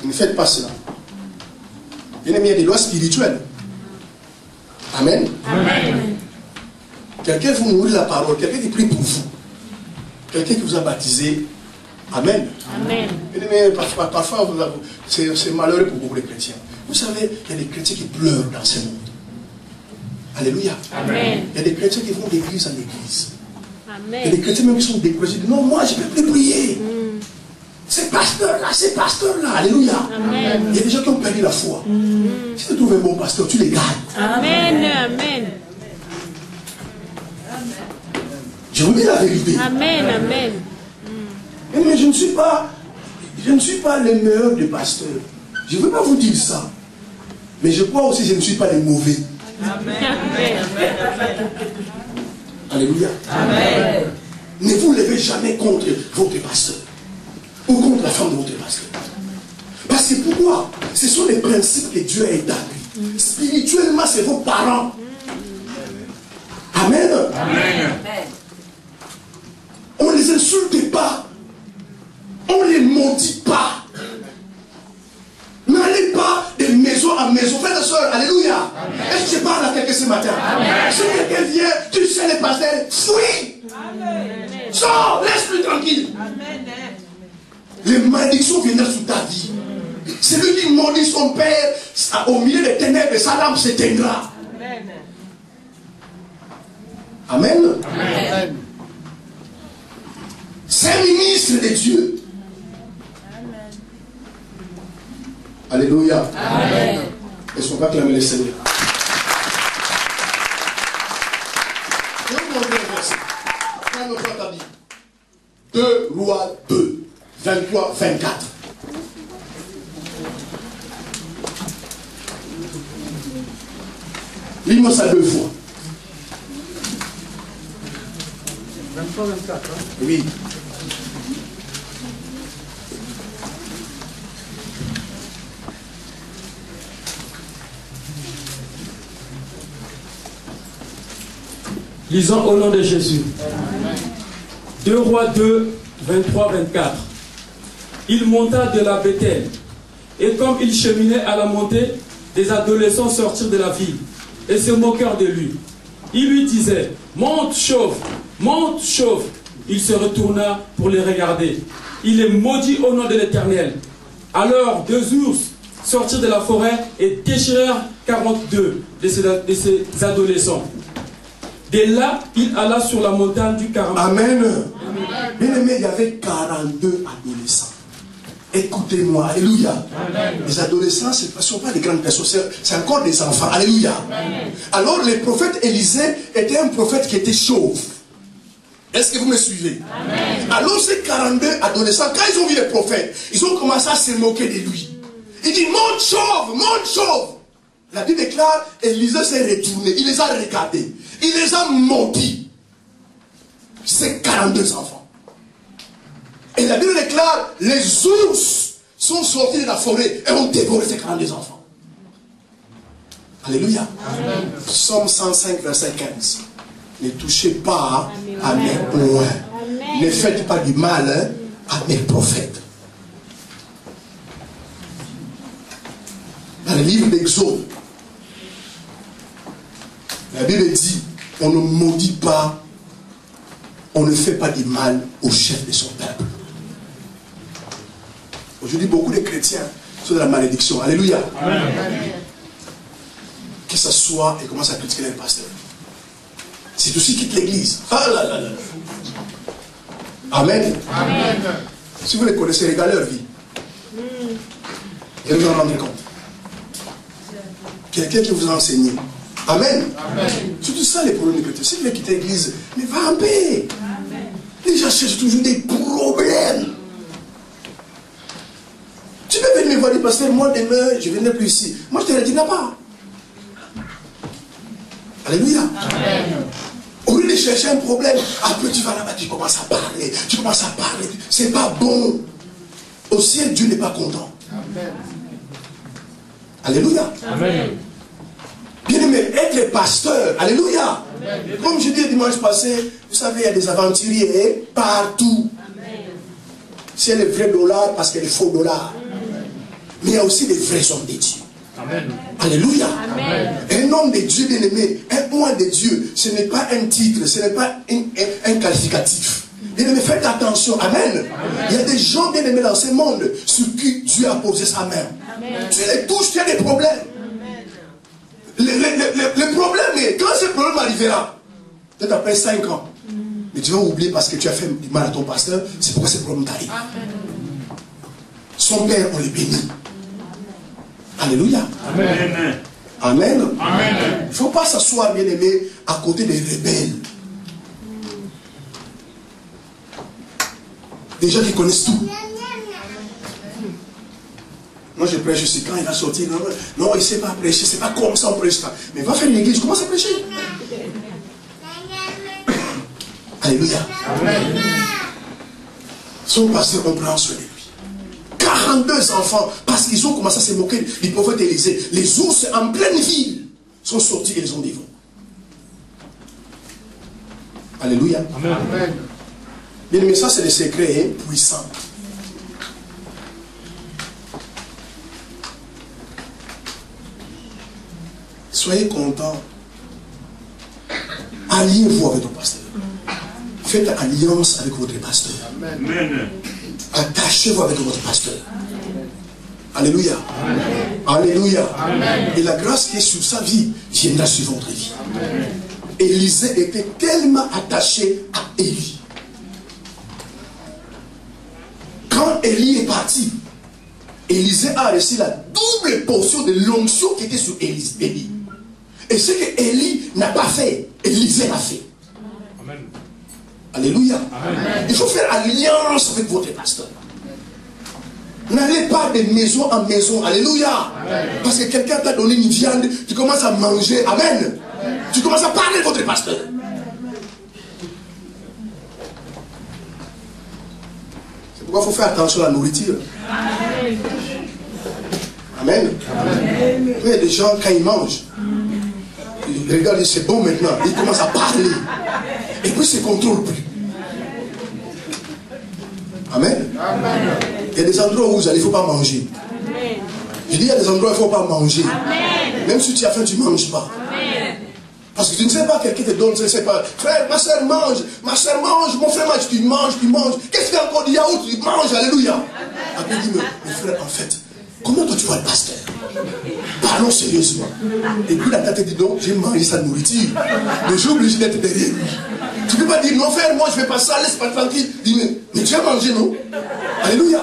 B: Ne faites pas cela. Il y a des lois spirituelles. Amen. Amen. Quelqu'un vous nourrit la parole, quelqu'un qui prie pour vous, quelqu'un qui vous a baptisé. Amen. Amen. Mais parfois c'est malheureux pour beaucoup de chrétiens. Vous savez, il y a des chrétiens qui pleurent dans ce monde. Alléluia. Amen. Il y a des chrétiens qui vont d'église en église. Amen. Il y a des chrétiens même qui sont découragés. Non, moi je ne peux plus prier. Ces pasteurs-là, alléluia. Amen. Il y a des gens qui ont perdu la foi. Si tu trouves un bon pasteur, tu les gardes. Amen. Amen. Je vous dis la vérité. Amen. Amen. Mais je ne suis pas le meilleur des pasteurs. Je ne veux pas vous dire ça. Mais je crois aussi que je ne suis pas le mauvais. Amen. Alléluia. Amen. Ne vous levez jamais contre votre pasteur. Ou contre la femme de votre pasteur. Parce que pourquoi? Ce sont les principes que Dieu a établis. Spirituellement, c'est vos parents. Amen. Amen. On ne les insulte pas. On ne les maudit pas. N'allez pas de maison en maison. Frères et sœurs, alléluia. Est-ce que je parle à quelqu'un ce matin? Amen. Si quelqu'un vient, tu sais les pasteurs, fuis. Sors, laisse-le tranquille. Amen. Les malédictions viendront sur ta vie. Celui qui maudit son père au milieu des ténèbres, sa lampe s'éteindra. Amen. Amen. C'est un ministre de Dieu. Amen. Alléluia. Amen. Est-ce qu'on va clamer le Seigneur? Je vais vous montrer un verset. Prends notre ta Bible. 2 Rois 2, 23, 24. Lis-moi ça 2 fois.
E: 23, 24. Hein?
B: Oui.
E: Lisons au nom de Jésus. 2 Rois 2, 23, 24. Il monta de la Bethel, et comme il cheminait à la montée, des adolescents sortirent de la ville et se moquèrent de lui. Ils lui disaient: monte, chauffe, monte, chauffe. Il se retourna pour les regarder. il est maudit au nom de l'Éternel. Alors 2 ours sortirent de la forêt et déchirèrent 42 de ces adolescents. De là, il alla sur la montagne du Carmel.
B: Amen. Bien aimé, il y avait 42 adolescents. Écoutez-moi, alléluia. Amen. Les adolescents, ce ne sont pas des grandes personnes, c'est encore des enfants, alléluia. Amen. Alors, le prophète Élisée était un prophète qui était chauve. Est-ce que vous me suivez? Amen. Alors, ces 42 adolescents, quand ils ont vu le prophète, ils ont commencé à se moquer de lui. Il dit, monte chauve, monte chauve. La Bible déclare, Élisée s'est retourné, il les a regardés, il les a maudits. Ces 42 enfants. Et la Bible déclare, les ours sont sortis de la forêt et ont dévoré ces 42 enfants. Alléluia. Amen. Psaume 105, verset 15. Ne touchez pas à mes poings. Ne faites pas du mal à mes prophètes. Dans le livre d'Exode, la Bible dit, on ne maudit pas, on ne fait pas du mal au chef de son peuple. Aujourd'hui, beaucoup de chrétiens sont dans la malédiction. Alléluia. Amen. Que ce soit, ils commencent à critiquer les pasteurs. C'est aussi quitte l'église. Ah là là là. Amen. Amen. Si vous les connaissez, regardez leur vie. Et vous en rendez compte. Quelqu'un qui vous a enseigné. Amen. Amen. C'est tout ça les problèmes des chrétiens. Si vous voulez quitter l'église, mais va en paix. Les gens cherchent toujours des problèmes. Tu peux venir me voir, dire, pasteur, moi demain, je ne viendrai plus ici. Moi, je te redirai pas. Alléluia. Amen. Au lieu de chercher un problème, après tu vas là-bas, tu commences à parler. Tu commences à parler. C'est pas bon. Au ciel, Dieu n'est pas content. Amen. Alléluia. Amen. Bien aimé, être pasteur. Alléluia. Amen. Comme je dis le dimanche passé, vous savez, il y a des aventuriers partout. Amen. C'est le vrai dollar parce qu'il y a les faux dollars. Mais il y a aussi des vrais hommes de Dieu. Amen. Alléluia. Amen. Un homme de Dieu, bien aimé, un homme de Dieu, ce n'est pas un titre, ce n'est pas un qualificatif. Bien aimé, faites attention. Amen. Amen. Il y a des gens, bien aimés, dans ce monde sur qui Dieu a posé sa main. Amen. Tu les touches, tu as des problèmes. Le problème est, quand ce problème arrivera, peut-être après 5 ans, mais tu vas oublier parce que tu as fait du mal à ton pasteur, c'est pourquoi ce problème t'arrive. Son père, on le bénit. Alléluia. Amen. Amen. Amen. Il ne faut pas s'asseoir, bien aimé, à côté des rebelles. Des gens qui connaissent tout. Moi je prêche ici, quand il va sortir, non, il ne sait pas prêcher, c'est pas comme ça on prêche. Mais va faire une église, commence à prêcher. Alléluia. Amen. Son pasteur, on prend soin de lui. 42 enfants, parce qu'ils ont commencé à se moquer du prophète Élisée. Les ours en pleine ville sont sortis et les ont dévorés. Alléluia. Amen. Bien, mais ça c'est le secret puissant. Soyez contents. Alliez-vous avec votre pasteur. Faites alliance avec votre pasteur. Amen. Attachez-vous avec votre pasteur. Alléluia. Amen. Alléluia. Amen. Et la grâce qui est sur sa vie viendra sur votre vie. Amen. Élisée était tellement attaché à Élie. Quand Élie est parti, Élisée a reçu la double portion de l'onction qui était sur Élie. Et ce que Élie n'a pas fait, Élisée l'a fait. Amen. Alléluia. Amen. Il faut faire alliance avec votre pasteur. N'allez pas de maison en maison. Alléluia. Amen. Parce que quelqu'un t'a donné une viande, tu commences à manger. Amen. Amen. Tu commences à parler de votre pasteur. C'est pourquoi il faut faire attention à la nourriture. Amen. Amen. Amen. Il y a des gens, quand ils mangent, ils regardent, c'est bon maintenant. Ils commencent à parler. Et puis, ils ne se contrôlent plus. Amen. Amen. Il y a des endroits où vous allez, il ne faut pas manger. Amen. Je dis, il y a des endroits où il ne faut pas manger. Amen. Même si tu as faim, tu ne manges pas. Amen. Parce que tu ne sais pas, quelqu'un te donne, tu ne sais pas. Frère, ma soeur mange, mon frère mange, tu manges. Qu'est-ce qu'il y a encore du yaourt, tu manges, alléluia. Après il dit, mais frère, en fait, comment toi tu vois le pasteur? Parlons sérieusement. Et puis la tête dit, non, j'ai mangé sa nourriture. Mais j'ai obligé d'être derrière lui. Tu ne peux pas dire, non frère, moi je ne fais pas ça, laisse-moi tranquille. Dis, mais tu as mangé, non? Alléluia.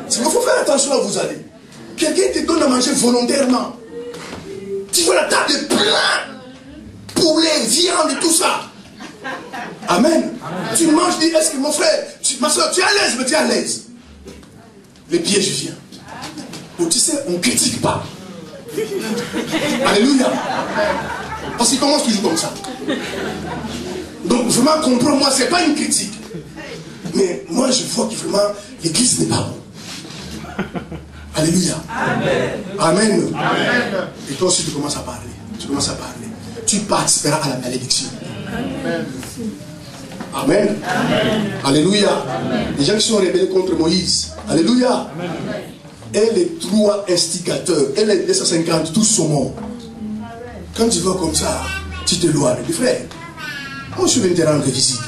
B: Il faut faire attention à où vous allez. Quelqu'un te donne à manger volontairement. Tu vois la table de plein. Poulet, viande et tout ça. Amen. Tu manges, dis, est-ce que mon frère, ma soeur, tu es à l'aise, mais tu es à l'aise. Les pièges viennent. Donc tu sais, on ne critique pas. Alléluia. Parce qu'il commence toujours comme ça. Donc vraiment, comprends-moi, ce n'est pas une critique. Mais moi, je vois que vraiment, l'église n'est pas bonne. Alléluia. Amen. Amen. Amen. Et toi aussi, tu commences à parler. Tu participeras à la malédiction. Amen. Amen. Amen. Alléluia. Amen. Les gens qui sont rebellés contre Moïse. Alléluia. Amen. Et les 3 instigateurs, et les 250, tous sont morts. Quand tu vois comme ça, tu te lois. Dis frère, moi je suis venu te rendre visite.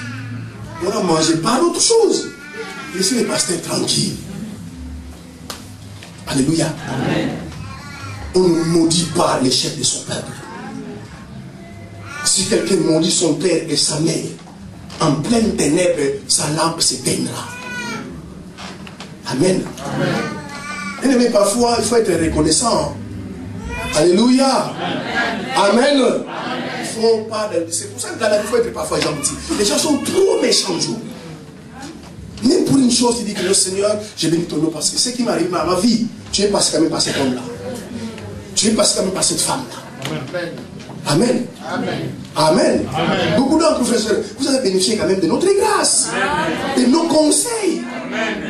B: On a mangé pas d'autre chose. Laissez les pasteurs tranquilles. Alléluia. Amen. On ne maudit pas les chefs de son peuple. Si quelqu'un maudit son père et sa mère, en pleine ténèbres, sa lampe s'éteindra. Amen. Amen. Mais parfois, il faut être reconnaissant. Alléluia. Amen. Amen. C'est pour ça que dans la vie, il faut être parfois gentil. Les gens sont trop méchants aujourd'hui. Même pour une chose, il dit que le Seigneur, j'ai béni ton nom parce que ce qui m'arrive à ma vie, tu es passé quand même par cet homme-là. Tu es passé quand même par cette femme-là. Amen. Amen. Amen. Amen. Beaucoup d'entre vous, frères, vous avez bénéficié quand même de notre grâce, de nos conseils,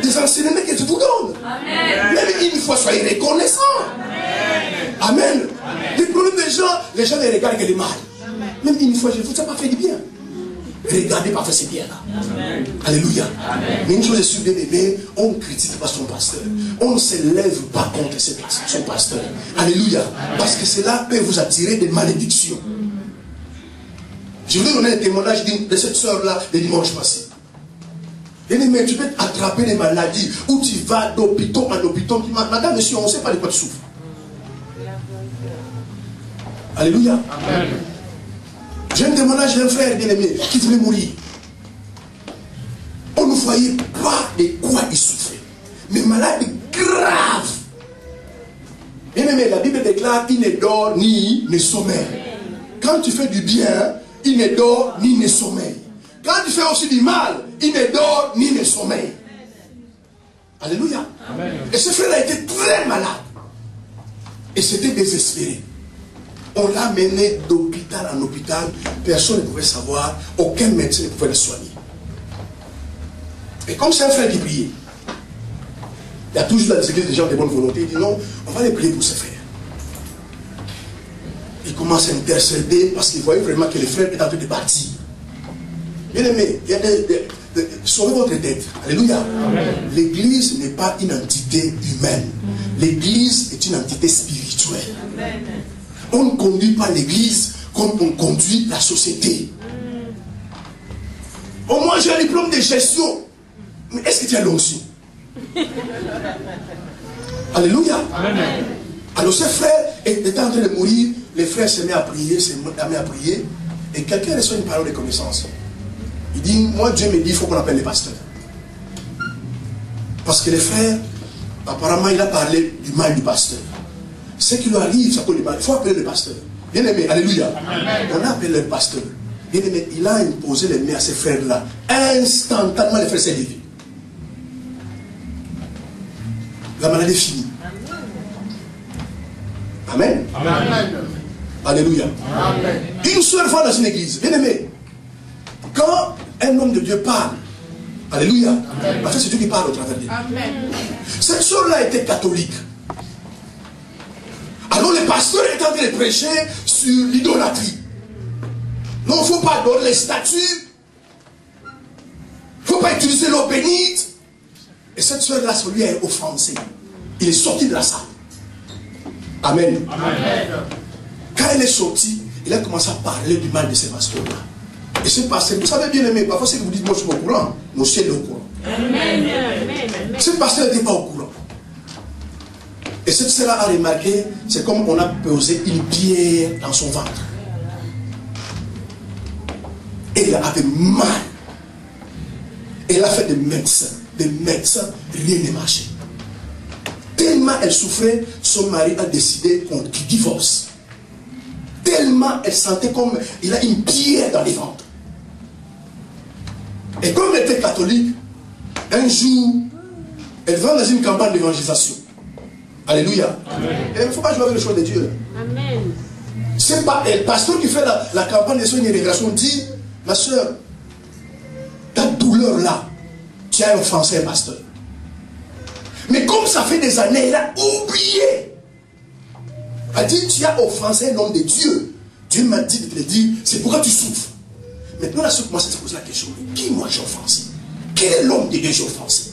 B: des enseignements que je vous donne. Amen. Même une fois, soyez reconnaissants. Amen. Amen. Les problèmes des gens, les gens les regardent que les mal. Même une fois, je ne vous ai pas fait du bien. Regardez parfois c'est bien là. Amen. Alléluia. Amen. Mais une chose est sûre, bien aimé, on ne critique pas son pasteur. On ne se lève pas contre son pasteur. Alléluia. Parce que cela peut vous attirer des malédictions. Je voulais donner un témoignage de cette soeur-là le dimanche passé. Bien aimé, tu peux attraper des maladies où tu vas d'hôpital en hôpital. Madame, monsieur, on ne sait pas de quoi tu souffres. Alléluia. Amen. J'ai un témoignage d'un frère bien-aimé qui voulait mourir. On ne voyait pas de quoi il souffrait. Mais malade grave. Bien-aimé, la Bible déclare qu'il ne dort ni ne sommeille. Quand tu fais du bien, il ne dort ni ne sommeille. Quand tu fais aussi du mal, il ne dort ni ne sommeille. Alléluia. Amen. Et ce frère a été très malade. Et c'était désespéré. On l'a mené d'hôpital en hôpital. Personne ne pouvait savoir. Aucun médecin ne pouvait le soigner. Et comme c'est un frère qui priait, il y a toujours dans les églises des gens de bonne volonté. Il dit non, on va les prier pour ce frère. Il commence à intercéder parce qu'il voyait vraiment que le frère est en train de partir. Bien aimé, il y a sauvez votre tête. Alléluia. L'église n'est pas une entité humaine. L'église est une entité spirituelle. Amen. On ne conduit pas l'église comme on conduit la société. Au moins j'ai un diplôme de gestion. Mais est-ce que tu as l'onction? Alléluia. Amen. Alors ce frère était en train de mourir. Les frères se mettent à prier, et quelqu'un reçoit une parole de connaissance. Il dit, moi Dieu me dit, il faut qu'on appelle les pasteurs. Parce que les frères, apparemment il a parlé du mal du pasteur. Ce qui lui arrive, ça peut le mal. Il faut appeler le pasteur. Bien aimé, alléluia. Amen. On a appelé le pasteur. Bien aimé, il a imposé les mains à ses frères-là. Instantanément, les frères s'est levé. La maladie est finie. Amen. Amen. Alléluia. Amen. Une seule fois dans une église, bien aimé, quand un homme de Dieu parle, alléluia, parce que c'est Dieu qui parle au travers d'elle. Cette soeur-là était catholique. Alors le pasteur est en train de prêcher sur l'idolâtrie. Non, il ne faut pas adorer les statues. Il ne faut pas utiliser l'eau bénite. Et cette soeur-là, celui est offensé. Il est sorti de la salle. Amen. Amen. Quand elle est sortie, il a commencé à parler du mal de ces pasteurs-là. Et ce pasteur, vous savez bien aimé, parfois c'est que vous dites, moi je suis au courant, mon ciel est au courant. Ce pasteur n'était pas au courant. Et ce que cela a remarqué, c'est comme on a posé une pierre dans son ventre. Et il avait mal. Et elle a fait des médecins, rien n'est marché. Tellement elle souffrait, son mari a décidé qu'il divorce. Tellement elle sentait comme il a une pierre dans les ventres. Et comme elle était catholique, un jour, elle va dans une campagne d'évangélisation. Alléluia. Et il ne faut pas jouer avec les choses de Dieu.
C: Amen.
B: C'est pas le pasteur qui fait la campagne de son immigration dit, ma soeur, ta douleur là, tu as offensé un pasteur. Mais comme ça fait des années, il a oublié. Elle a dit, tu as offensé un homme de Dieu. Dieu m'a dit de te le dire, c'est pourquoi tu souffres. Maintenant, la soeur commence à se poser la question, qui moi j'ai offensé? Quel est l'homme de Dieu que j'ai offensé?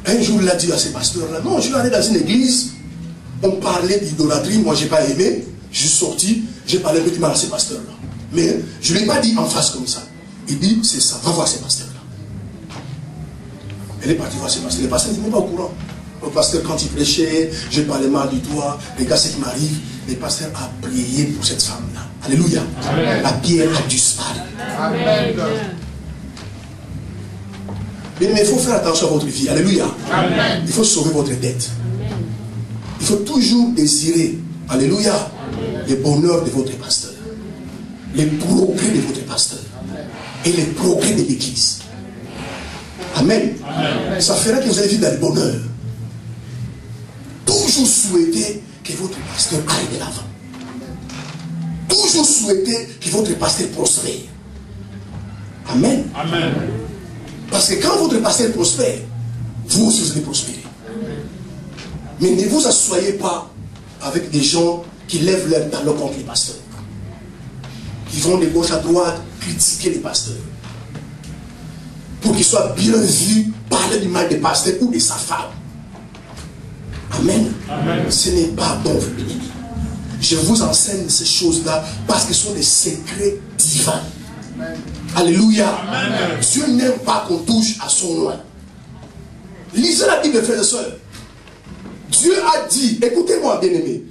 B: Un jour, il a dit à ces pasteurs-là, non, je suis allé dans une église, on parlait d'idolâtrie, moi j'ai pas aimé, je suis sorti, j'ai parlé un peu du mal à ces pasteurs-là. Mais je ne l'ai pas dit en face comme ça. Il dit, c'est ça, va voir ces pasteurs-là. Elle est partie voir ces pasteurs. Les pasteurs n'étaient pas au courant. Le pasteur, quand il prêchait, je parlais mal du doigt, les gars, ce qui m'arrive, le pasteur a prié pour cette femme-là. Alléluia. Amen. La pierre a disparu. Amen. Mais il faut faire attention à votre vie. Alléluia. Amen. Il faut sauver votre tête. Amen. Il faut toujours désirer, alléluia, amen, le bonheur de votre pasteur, les progrès de votre pasteur et les progrès de l'église. Amen. Amen. Ça fera que vous allez vivre dans le bonheur. Toujours souhaiter que votre pasteur aille de l'avant. Toujours souhaiter que votre pasteur prospère. Amen. Amen. Parce que quand votre pasteur prospère, vous aussi vous allez prospérer. Mais ne vous asseyez pas avec des gens qui lèvent leur talon contre les pasteurs. Qui vont de gauche à droite critiquer les pasteurs. Pour qu'ils soient bien vus, parler du mal des pasteurs ou de sa femme. Amen. Amen. Ce n'est pas bon, vous bénir. Je vous enseigne ces choses-là parce que ce sont des secrets divins. Amen. Alléluia. Amen. Dieu n'aime pas qu'on touche à son loin. Lisez la Bible, frères et sœurs. Dieu a dit, écoutez-moi bien aimé,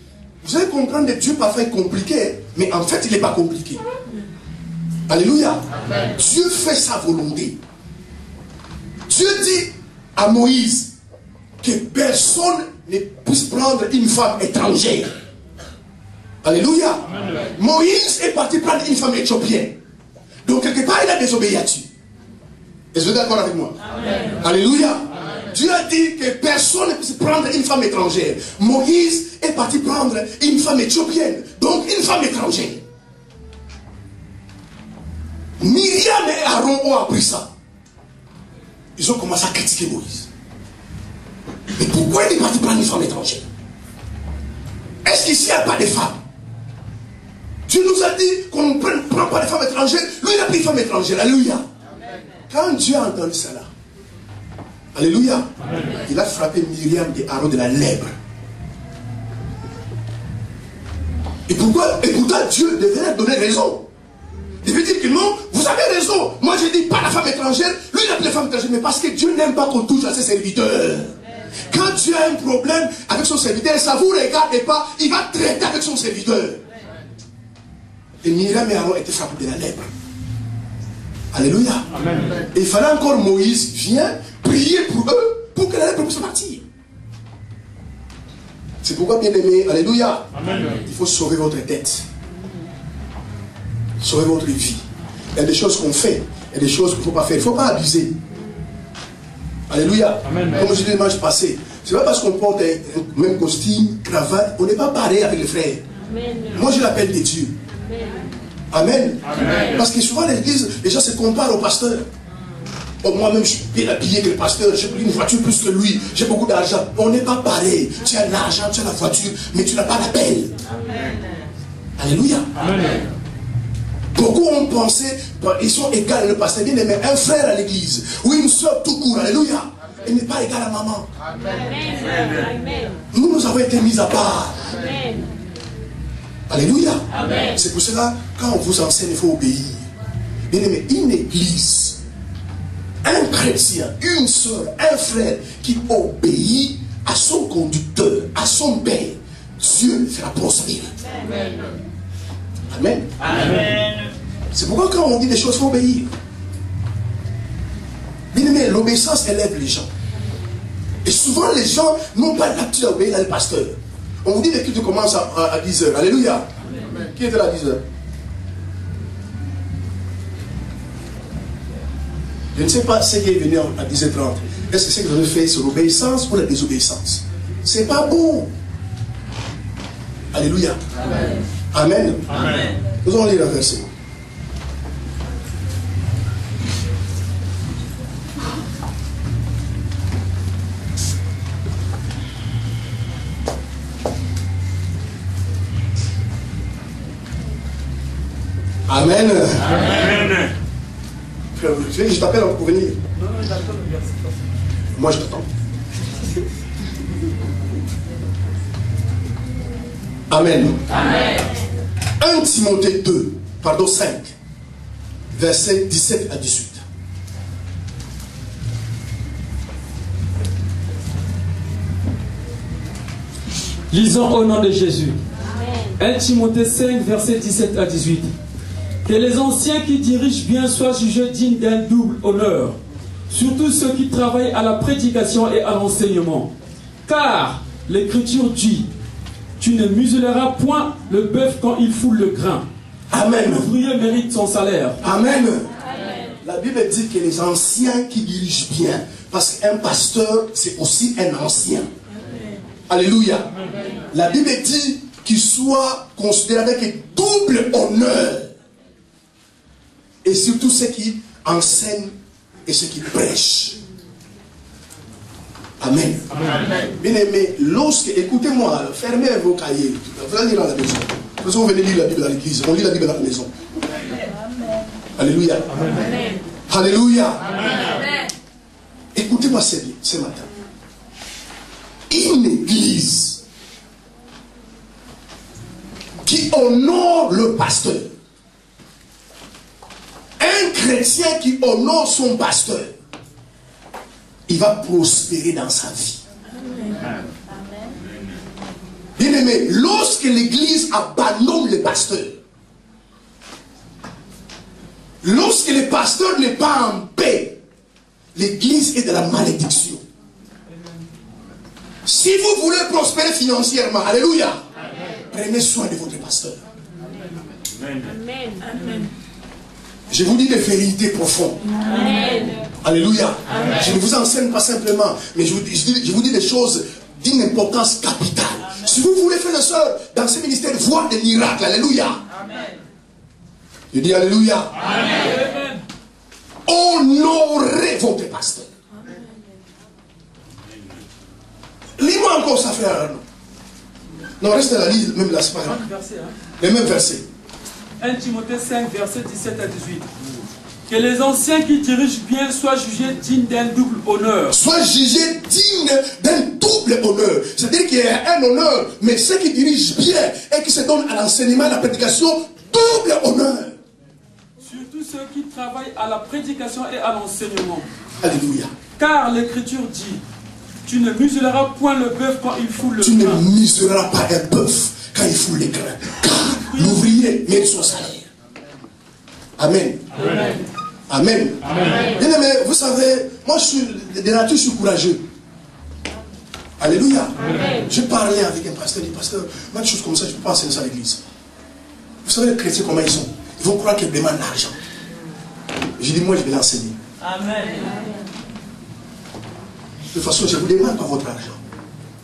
B: vous allez comprendre que Dieu parfois est compliqué, mais en fait il n'est pas compliqué. Alléluia. Amen. Dieu fait sa volonté. Dieu dit à Moïse que personne ne puisse prendre une femme étrangère. Alléluia. Amen. Moïse est parti prendre une femme éthiopienne. Donc quelque part il a désobéi à Dieu. Est-ce que vous êtes d'accord avec moi? Amen. Alléluia. Amen. Dieu a dit que personne ne puisse prendre une femme étrangère. Moïse est parti prendre une femme éthiopienne. Donc une femme étrangère. Myriam et Aaron ont appris ça. Ils ont commencé à critiquer Moïse. Mais pourquoi il est parti prendre une femme étrangère? Est-ce qu'ici il n'y a pas de femmes? Dieu nous a dit qu'on ne prend pas de femmes étrangères. Lui il a pris une femme étrangère. Alléluia. Amen. Quand Dieu a entendu cela, alléluia, amen, il a frappé Myriam et Aaron de la lèpre. Et pourtant Dieu devait leur donner raison. Il veut dire que non, vous avez raison. Moi je dis pas la femme étrangère, lui il a pris la femme étrangère, mais parce que Dieu n'aime pas qu'on touche à ses serviteurs. Quand Dieu a un problème avec son serviteur, ça ne vous regarde pas, il va traiter avec son serviteur. Et Myriam et Aaron étaient frappés de la lèpre. Alléluia. Amen. Et il fallait encore Moïse vienne prier pour eux pour que la lèpre puisse partir. C'est pourquoi, bien aimé, alléluia, amen, il faut sauver votre tête. Sauver votre vie. Il y a des choses qu'on fait, il y a des choses qu'il ne faut pas faire. Il ne faut pas abuser. Alléluia. Amen. Comme je disais dimanche passé, c'est pas parce qu'on porte un même costume, cravate, on n'est pas pareil avec les frères. Amen. Moi je l'appelle des dieux. Amen. Amen. Parce que souvent l'église, les gens se comparent au pasteur. Oh, moi-même, je suis bien habillé que le pasteur, j'ai pris une voiture plus que lui, j'ai beaucoup d'argent. On n'est pas pareil. Tu as l'argent, tu as la voiture, mais tu n'as pas l'appel. Alléluia. Amen. Beaucoup ont pensé, ils sont égaux à le pasteur, bien aimé, un frère à l'église, ou une soeur tout court. Alléluia. Il n'est pas égal à maman. Amen. Nous avons été mis à part. Amen. Alléluia. C'est pour cela, quand on vous enseigne, il faut obéir. Bien aimé, une église, un chrétien, une soeur, un frère qui obéit à son conducteur, à son père, Dieu le fera prospérer. Amen. Amen. C'est pourquoi quand on dit des choses, il faut obéir. Bien aimé, l'obéissance élève les gens. Et souvent les gens n'ont pas l'habitude d'obéir à le pasteur. On vous dit que tu commences à 10h. Alléluia. Amen. Qui était là à 10h? Je ne sais pas ce qui est venu à 10h30. Est-ce que c'est que vous avez fait sur l'obéissance ou la désobéissance? C'est pas bon. Alléluia. Amen. Amen. Amen. Nous allons lire un verset. Amen. Amen. Je t'appelle pour venir. Non, j'attends le verset. Moi, je t'attends. Amen. Amen. 1 Timothée 5, versets 17 à 18.
E: Lisons au nom de Jésus. Amen. 1 Timothée 5, versets 17 à 18. Que les anciens qui dirigent bien soient jugés dignes d'un double honneur, surtout ceux qui travaillent à la prédication et à l'enseignement. Car l'Écriture dit: tu ne muselleras point le bœuf quand il foule le grain.
B: Amen.
E: L'ouvrier mérite son salaire.
B: Amen. Amen. La Bible dit que les anciens qui dirigent bien, parce qu'un pasteur, c'est aussi un ancien. Amen. Alléluia. Amen. La Bible dit qu'il soit considéré avec double honneur. Et surtout ceux qui enseignent et ceux qui prêchent. Amen. Amen. Bien aimé, lorsque, écoutez-moi, fermez vos cahiers. Vous allez lire à la maison. Vous venez lire la Bible à l'église. On lit la Bible à la maison. Amen. Alléluia. Amen. Alléluia. Amen. Écoutez-moi ce matin. Une église qui honore le pasteur. Un chrétien qui honore son pasteur, il va prospérer dans sa vie. Amen. Bien aimé, lorsque l'église abandonne le pasteur, lorsque le pasteur n'est pas en paix, l'église est de la malédiction. Si vous voulez prospérer financièrement, alléluia, amen, prenez soin de votre pasteur. Amen. Amen. Je vous dis des vérités profondes. Amen. Alléluia. Amen. Je ne vous enseigne pas simplement, mais je vous dis des choses d'une importance capitale. Amen. Si vous voulez, frères et sœurs, dans ce ministère, voir des miracles, alléluia. Amen. Je dis alléluia. Amen. Honorez votre pasteur. Lis-moi encore ça, frère. Non, reste à la lise, même là, c'est pas grave. Les mêmes versets.
E: 1 Timothée 5, versets 17 à 18. Que les anciens qui dirigent bien soient jugés dignes d'un double honneur.
B: Soient jugés dignes d'un double honneur. C'est-à-dire qu'il y a un honneur, mais ceux qui dirigent bien et qui se donnent à l'enseignement, à la prédication, double honneur.
E: Surtout ceux qui travaillent à la prédication et à l'enseignement.
B: Alléluia.
E: Car l'Écriture dit: tu ne muselleras point le bœuf quand il foule le grain.
B: Tu ne muselleras pas un bœuf quand il foule les grains. Car l'ouvrier mérite son salaire. Amen. Amen. Amen. Amen. Bien aimé, vous savez, moi je suis de nature, je suis courageux. Alléluia. Amen. Je parlais avec un pasteur, il dit: pasteur, moi des choses comme ça, je ne peux pas enseigner ça à l'église. Vous savez les chrétiens comment ils sont? Ils vont croire qu'ils demandent l'argent. J'ai dit: moi je vais l'enseigner. Amen. De toute façon, je ne vous demande pas votre argent.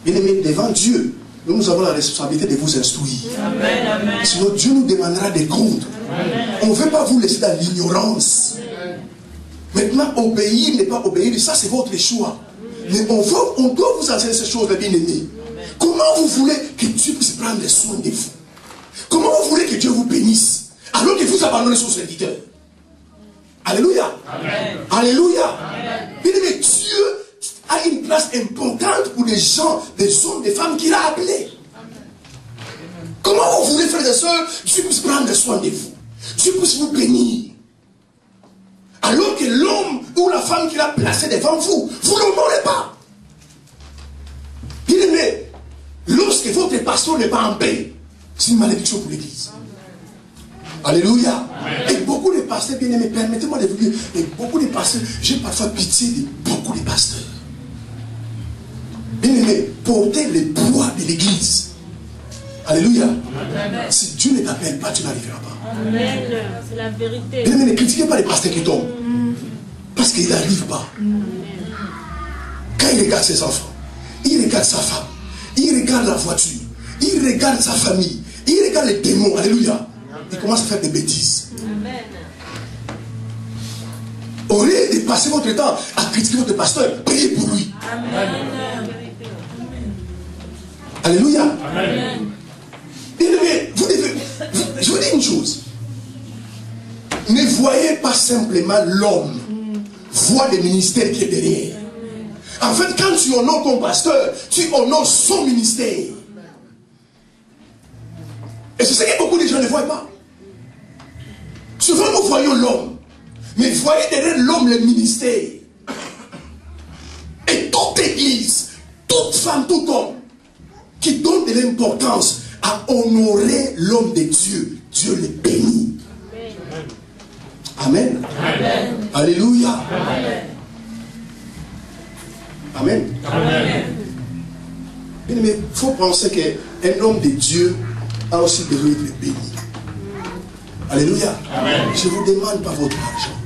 B: Bien aimé, devant Dieu, nous avons la responsabilité de vous instruire. Amen, amen. Sinon, Dieu nous demandera des comptes. Amen. On ne veut pas vous laisser dans l'ignorance. Maintenant, obéir n'est pas obéir, ça c'est votre choix. Mais on doit vous enseigner ces choses, bien aimés. Comment vous voulez que Dieu puisse prendre soin de vous? Comment vous voulez que Dieu vous bénisse alors que vous abandonnez son serviteur? Alléluia. Amen. Alléluia. Bien aimé, Dieu a une place importante pour les gens, des hommes, des femmes qu'il a appelés. Comment vous voulez, frères et sœurs, Dieu puisse prendre soin de vous, Dieu puisse vous bénir, alors que l'homme ou la femme qu'il a placé devant vous, vous ne l'honorez pas. Bien aimé, lorsque votre pasteur n'est pas en paix, c'est une malédiction pour l'église. Alléluia. Amen. Et beaucoup de pasteurs, bien aimés, permettez-moi de vous dire, et beaucoup de pasteurs, j'ai parfois pitié de beaucoup de pasteurs. Bien aimé, portez le poids de l'église. Alléluia. Amen. Si Dieu ne t'appelle pas, tu n'arriveras pas.
C: Amen. C'est la vérité.
B: Bien aimé, ne critiquez pas les pasteurs qui tombent. Parce qu'ils n'arrivent pas. Quand il regarde ses enfants, il regarde sa femme, il regarde la voiture, il regarde sa famille, il regarde les démons. Alléluia. Il commence à faire des bêtises.
C: Amen.
B: Au lieu de passer votre temps à critiquer votre pasteur, priez pour lui.
C: Amen.
B: Alléluia.
D: Amen.
B: Bien aimé, je vous dis une chose. Ne voyez pas simplement l'homme. Voyez le ministère qui est derrière. En fait, quand tu honores ton pasteur, tu honores son ministère. Et c'est ce que beaucoup de gens ne voient pas. Souvent, nous voyons l'homme. Mais voyez derrière l'homme le ministère. Et toute église, toute femme, tout homme qui donne de l'importance à honorer l'homme de Dieu, Dieu le bénit. Amen. Amen. Alléluia. Amen. Amen. Mais il faut penser qu'un homme de Dieu a aussi besoin d'être béni. Alléluia. Amen. Je ne vous demande pas votre argent.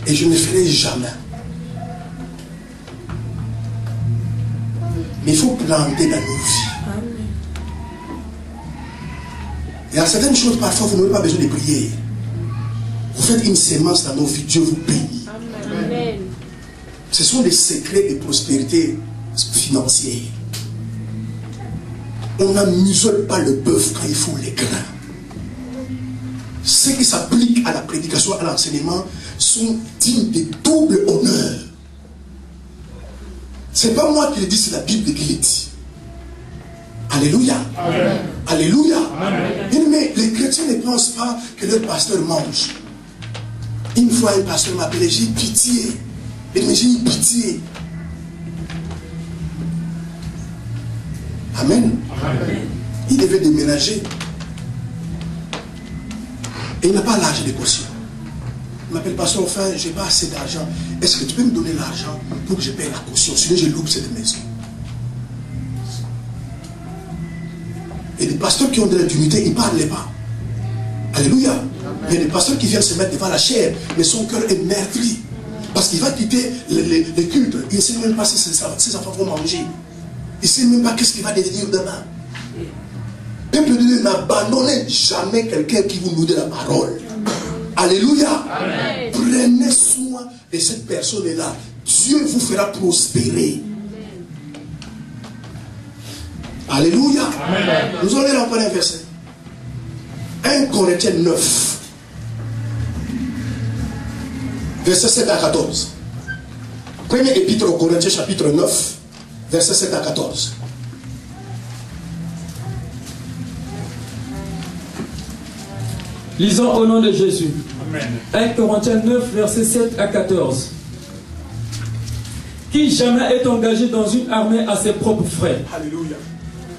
B: Et je ne ferai jamais. Mais il faut planter dans nos vies. Il y a certaines choses, parfois, vous n'avez pas besoin de prier. Vous faites une sémence dans nos vies, Dieu vous bénit. Amen. Ce sont des secrets de prospérité financière. On n'amusole pas le bœuf quand il faut les grains. Ceux qui s'appliquent à la prédication, à l'enseignement, sont dignes de double honneur. Ce n'est pas moi qui le dis, c'est la Bible qui le dit. Alléluia. Amen. Alléluia. Amen. Mais les chrétiens ne pensent pas que leur pasteur mange. Une fois, un pasteur m'a appelé, j'ai pitié. Mais j'ai eu pitié. Amen. Amen. Il devait déménager. Et il n'a pas l'argent de caution. Il m'appelle, pasteur, enfin, je n'ai pas assez d'argent. Est-ce que tu peux me donner l'argent pour que je paye la caution? Sinon, je loupe cette maison. Et les pasteurs qui ont de la dignité, ils ne parlent pas. Alléluia. Mais les pasteurs qui viennent se mettre devant la chair, mais son cœur est meurtri. Parce qu'il va quitter les cultes. Il ne sait même pas si ses enfants vont manger. Il ne sait même pas qu'est-ce qu'il va devenir demain. Peuple de Dieu, n'abandonnez jamais quelqu'un qui vous nous donne la parole. Alléluia. Amen. Prenez soin de cette personne-là. Dieu vous fera prospérer. Amen. Alléluia. Amen. Nous allons lire encore un verset. 1 Corinthiens 9. Verset 7 à 14. Premier épître aux Corinthiens, chapitre 9, verset 7 à 14.
E: Lisons au nom de Jésus.
D: Amen.
E: 1 Corinthiens 9, verset 7 à 14. Qui jamais est engagé dans une armée à ses propres frais?
B: Alléluia.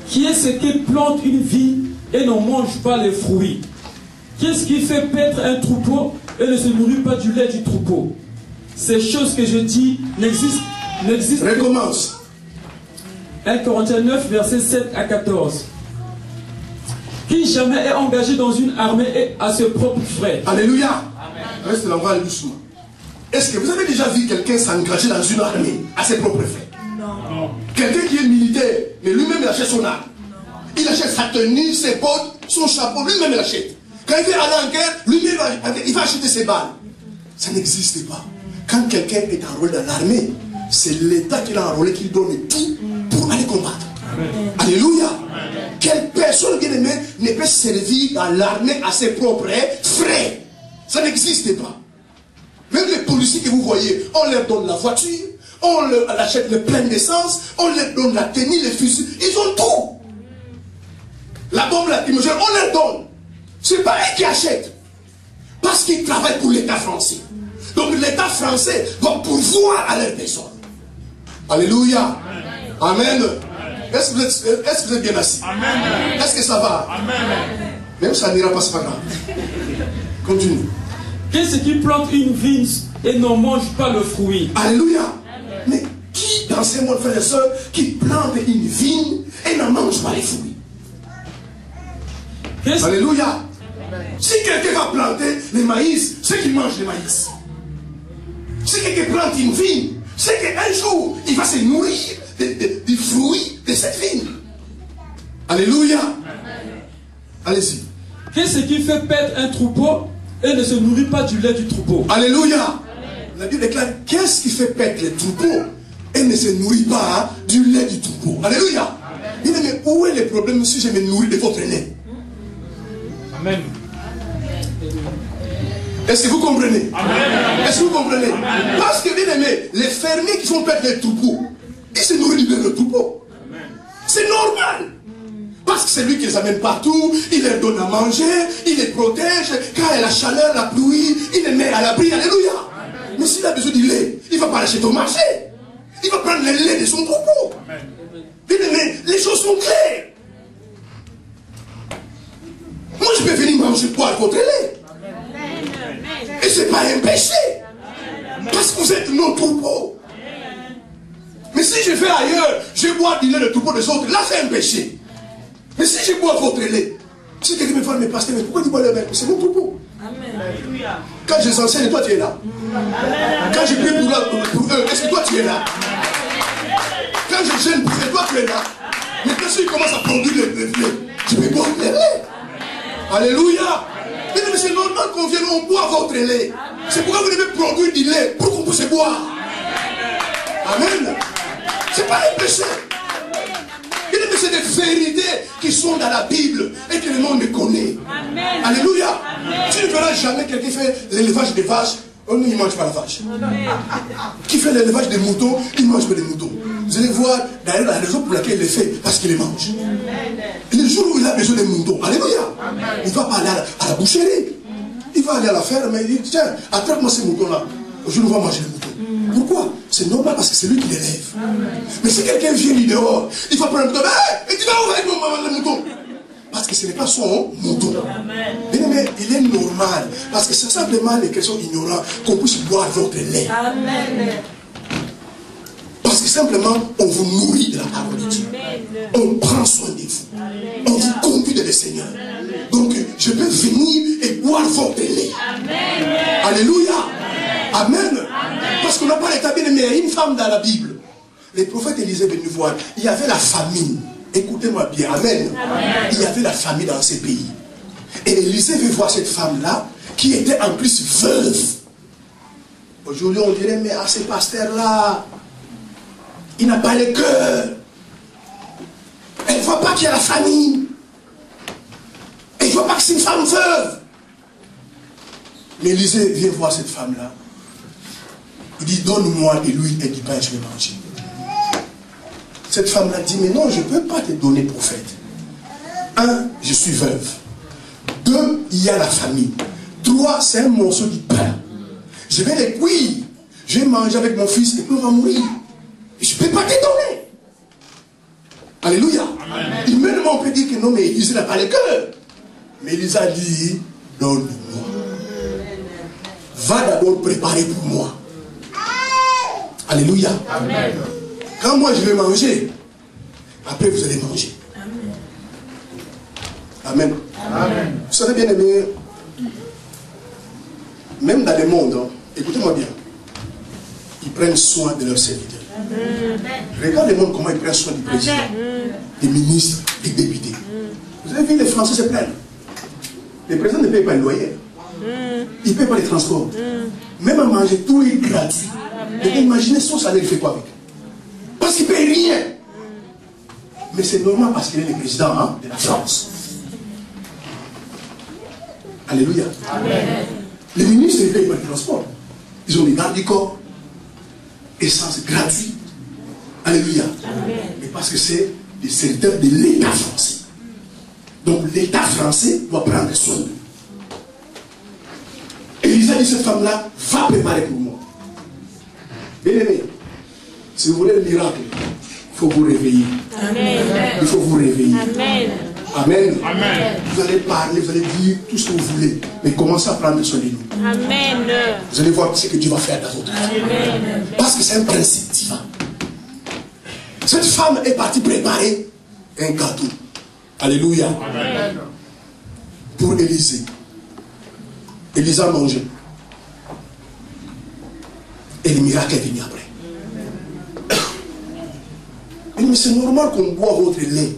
E: Qui est ce qui plante une vigne et n'en mange pas les fruits? Qui est ce qui fait paître un troupeau et ne se nourrit pas du lait du troupeau? Ces choses que je dis n'existent.
B: Recommence.
E: 1 Corinthiens 9, verset 7 à 14. Qui jamais est engagé dans une armée et à ses propres frais?
B: Alléluia. Reste là, on va aller doucement. Est-ce que vous avez déjà vu quelqu'un s'engager dans une armée à ses propres frais? Non. Quelqu'un qui est militaire, mais lui-même il achète son arme. Il achète sa tenue, ses bottes, son chapeau, lui-même il achète. Quand il veut aller en guerre, lui-même il va acheter ses balles. Ça n'existe pas. Quand quelqu'un est enrôlé dans l'armée, c'est l'État qui l'a enrôlé, qui donne tout pour aller combattre. Amen. Alléluia. Amen. Quelle personne bien aimée ne peut servir dans l'armée à ses propres frais? Ça n'existe pas. Même les policiers que vous voyez, on leur donne la voiture, on leur achète le plein d'essence, on leur donne la tenue, les fusils, ils ont tout. la bombe lacrymogène, on leur donne. C'est pas eux qui achètent. Parce qu'ils travaillent pour l'État français. Donc l'État français va pourvoir à leurs besoins. Alléluia. Amen. Est-ce que vous êtes bien assis? Amen. Est-ce que ça va? Amen. Même ça n'ira pas, c'est pas grave. Continue.
E: Qu'est-ce qui plante une vigne et n'en mange pas le fruit?
B: Alléluia. Amen. Mais qui dans ces mondes, frères et sœurs, qui plante une vigne et n'en mange pas les fruits? Alléluia. Si quelqu'un va planter le maïs, c'est qu'il mange le maïs. Si quelqu'un plante une vigne, c'est qu'un jour, il va se nourrir des fruits de cette vigne. Alléluia. Allez-y.
E: Qu'est-ce qui fait paître un troupeau et ne se nourrit pas du lait du troupeau?
B: Alléluia. La Bible déclare, qu'est-ce qui fait paître le troupeau et ne se nourrit pas du lait du troupeau? Alléluia. Il dit, mais où est le problème si je me nourris de votre lait?
D: Amen.
B: Est-ce que vous comprenez?
D: Amen.
B: Est-ce que vous comprenez? Amen. Parce que, bien aimé, les fermiers qui font perdre les troupeaux, ils se nourrissent de leurs troupeaux. C'est normal. Parce que c'est lui qui les amène partout, il leur donne à manger, il les protège. Quand il y a la chaleur, la pluie, il les met à l'abri. Alléluia. Amen. Mais s'il a besoin du lait, il ne va pas l'acheter au marché. Il va prendre le lait de son troupeau. Bien aimé, les choses sont claires. Moi, je peux venir manger boire votre lait. Et ce n'est pas un péché. Parce que vous êtes nos troupeaux. Mais si je vais ailleurs, je bois du lait de troupeau des autres, là c'est un péché. Mais si je bois votre lait, si quelqu'un me parle, mais pasteur, mais pourquoi tu bois le lait? C'est mon troupeau. Quand je les enseigne, toi tu es là. Quand je prie pour eux, est-ce que toi tu es là? Quand je gêne pour eux, toi tu es là. Mais quand ils commencent à produire le lait, je vais boire le lait. Alléluia. Mais c'est normal qu'on vienne, on boit votre lait. C'est pourquoi vous devez produire du lait pour qu'on puisse boire. Amen. C'est pas un péché. C'est des vérités qui sont dans la Bible et que le monde connaît. Amen. Alléluia. Amen. Tu ne verras jamais quelqu'un faire l'élevage des vaches. Oh non, il ne mange pas la vache. Amen. Qui fait l'élevage des moutons, il ne mange pas des moutons. Vous allez voir d'ailleurs la raison pour laquelle il les fait, parce qu'il les mange. Et le jour où il a besoin des moutons, alléluia, il ne va pas aller à la boucherie. Il va aller à la ferme et il dit, tiens, attrape-moi ces moutons-là. Aujourd'hui, on va manger les moutons. Pourquoi? C'est normal parce que c'est lui qui les lève. Mais si quelqu'un vient du dehors, il va prendre un mouton, et tu vas où avec le mouton? Parce que ce n'est pas son mouton. Bien aimé, il est normal. Parce que c'est simplement les questions ignorantes qu'on puisse boire votre lait. Amen. Parce que simplement, on vous nourrit de la parole de Dieu. On prend soin de vous. On vous conduit de le Seigneur. Donc, je peux venir et boire votre lait. Amen. Alléluia. Amen. Amen. Parce qu'on n'a pas établi, mais une femme dans la Bible. Les prophètes Élisée venaient voir. Il y avait la famine. Écoutez-moi bien. Amen. Amen. Il y avait la famine dans ces pays. Et Élisée veut voir cette femme-là, qui était en plus veuve. Aujourd'hui, on dirait, mais à ce pasteur-là, il n'a pas le cœur. Elle ne voit pas qu'il y a la famine. Elle ne voit pas que c'est une femme veuve. Mais Élisée vient voir cette femme-là. Il dit, donne-moi de l'huile et du pain, je vais manger. Cette femme-là dit, mais non, je ne peux pas te donner, prophète. 1, je suis veuve. 2, il y a la famille. 3, c'est un morceau de pain. Je vais les cuire. Je vais manger avec mon fils et puis on va mourir. Je ne peux pas te donner. Alléluia. Amen. Même on peut dire que non, mais Élisée n'a pas le cœur. Mais Élisée a dit, donne-moi. Va d'abord préparer pour moi. Alléluia. Amen. Quand moi je vais manger, après vous allez manger. Amen. Amen. Vous savez bien aimé, même dans le monde, hein, écoutez-moi bien, ils prennent soin de leurs serviteurs. Regardez le monde comment ils prennent soin du président, des ministres, des députés. Vous avez vu les Français se plaignent. Les présidents ne payent pas le loyer. Ils ne payent pas les transports. Même à manger, tout est gratuit. Et imaginez son salaire, il fait quoi avec? Parce qu'il ne paye rien. Mais c'est normal parce qu'il est le président hein, de la France. Alléluia. Amen. Les ministres ne payent pas le transport. Ils ont des gardes du corps. Essence gratuite. Alléluia. Amen. Et parce que c'est des serviteurs de l'État français. Donc l'État français doit prendre soin de nous. Et Élisée dit, cette femme-là va préparer pour moi. Bien aimé, si vous voulez le miracle, il faut vous réveiller.
C: Amen.
B: Il faut vous réveiller.
C: Amen.
B: Amen.
D: Amen.
B: Vous allez parler, vous allez dire tout ce que vous voulez, mais commencez à prendre soin de nous.
C: Amen.
B: Vous allez voir ce que Dieu va faire dans votre vie.
C: Amen.
B: Parce que c'est un principe divin. Cette femme est partie préparer un gâteau. Alléluia.
D: Amen.
B: Pour Élisée. Élisée a mangé. Et le miracle est venu après. Mais c'est normal qu'on boit votre lait.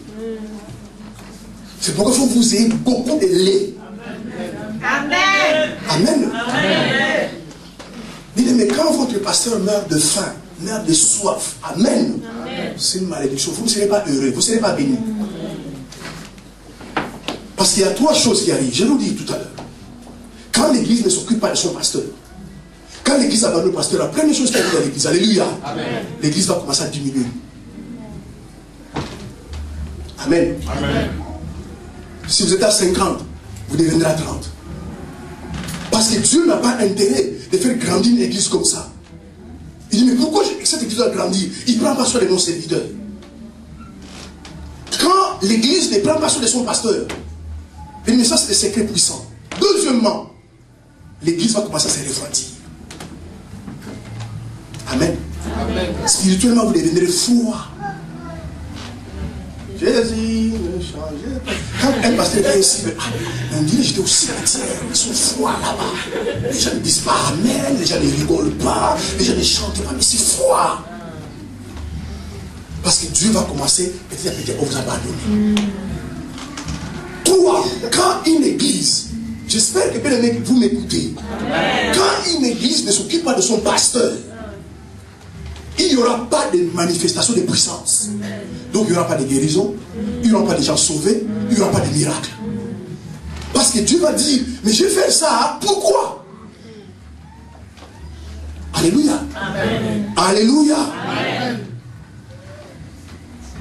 B: C'est pourquoi il faut que vous ayez beaucoup de lait.
C: Amen.
B: Amen. Amen. Mais quand votre pasteur meurt de faim, meurt de soif, amen, c'est une malédiction. Vous ne serez pas heureux, vous ne serez pas béni. Parce qu'il y a trois choses qui arrivent. Je vous dis tout à l'heure. Quand l'église ne s'occupe pas de son pasteur, quand l'église abandonne le pasteur, la première chose qui arrive dans l'église, alléluia, l'église va commencer à diminuer. Amen.
D: Amen.
B: Si vous êtes à 50, vous deviendrez à 30. Parce que Dieu n'a pas intérêt de faire grandir une église comme ça. Il dit, mais pourquoi cette église doit grandir? Il ne prend pas soin de mon serviteur. Quand l'église ne prend pas soin de son pasteur, il dit, mais ça c'est des secrets puissants. Deuxièmement, l'église va commencer à se refroidir. Amen.
D: Amen.
B: Spirituellement, vous deviendrez froid. Jésus ne change pas. Quand un pasteur vient ici, on dirait j'étais au cimetière, ils sont froids là-bas. Les gens ne disent pas amen, les gens ne rigolent pas, les gens ne chantent pas, mais c'est froid. Parce que Dieu va commencer petit à petit à vous abandonner. 3. Quand une église, j'espère que bien aimé, vous m'écoutez, quand une église ne s'occupe pas de son pasteur, il n'y aura pas de manifestation de puissance. Donc il n'y aura pas de guérison, il n'y aura pas de gens sauvés, il n'y aura pas de miracles. Parce que Dieu va dire, mais je vais faire ça, pourquoi? Alléluia. Amen. Alléluia. Amen.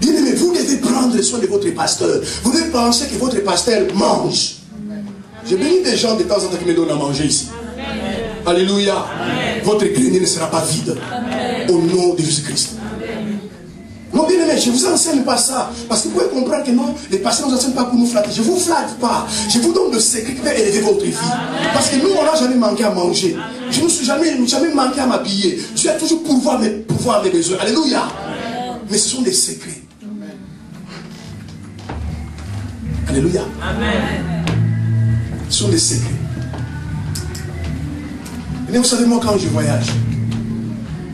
B: Bien aimé, vous devez prendre soin de votre pasteur. Vous devez penser que votre pasteur mange. J'ai béni des gens de temps en temps qui me donnent à manger ici. Amen. Alléluia. Amen. Votre grenier ne sera pas vide. Amen. Au nom de Jésus-Christ. Non, bien aimé, je ne vous enseigne pas ça. Parce que vous pouvez comprendre que non, les pasteurs ne nous enseignent pas pour nous flatter. Je ne vous flatte pas. Je vous donne le secret qui va élever votre vie. Parce que nous, on n'a jamais manqué à manger. Je ne suis jamais manqué à m'habiller. Dieu a toujours pourvoir mes besoins. Alléluia. Amen. Mais ce sont des secrets. Alléluia. Amen. Ce sont des secrets. Et vous savez, moi, quand je voyage,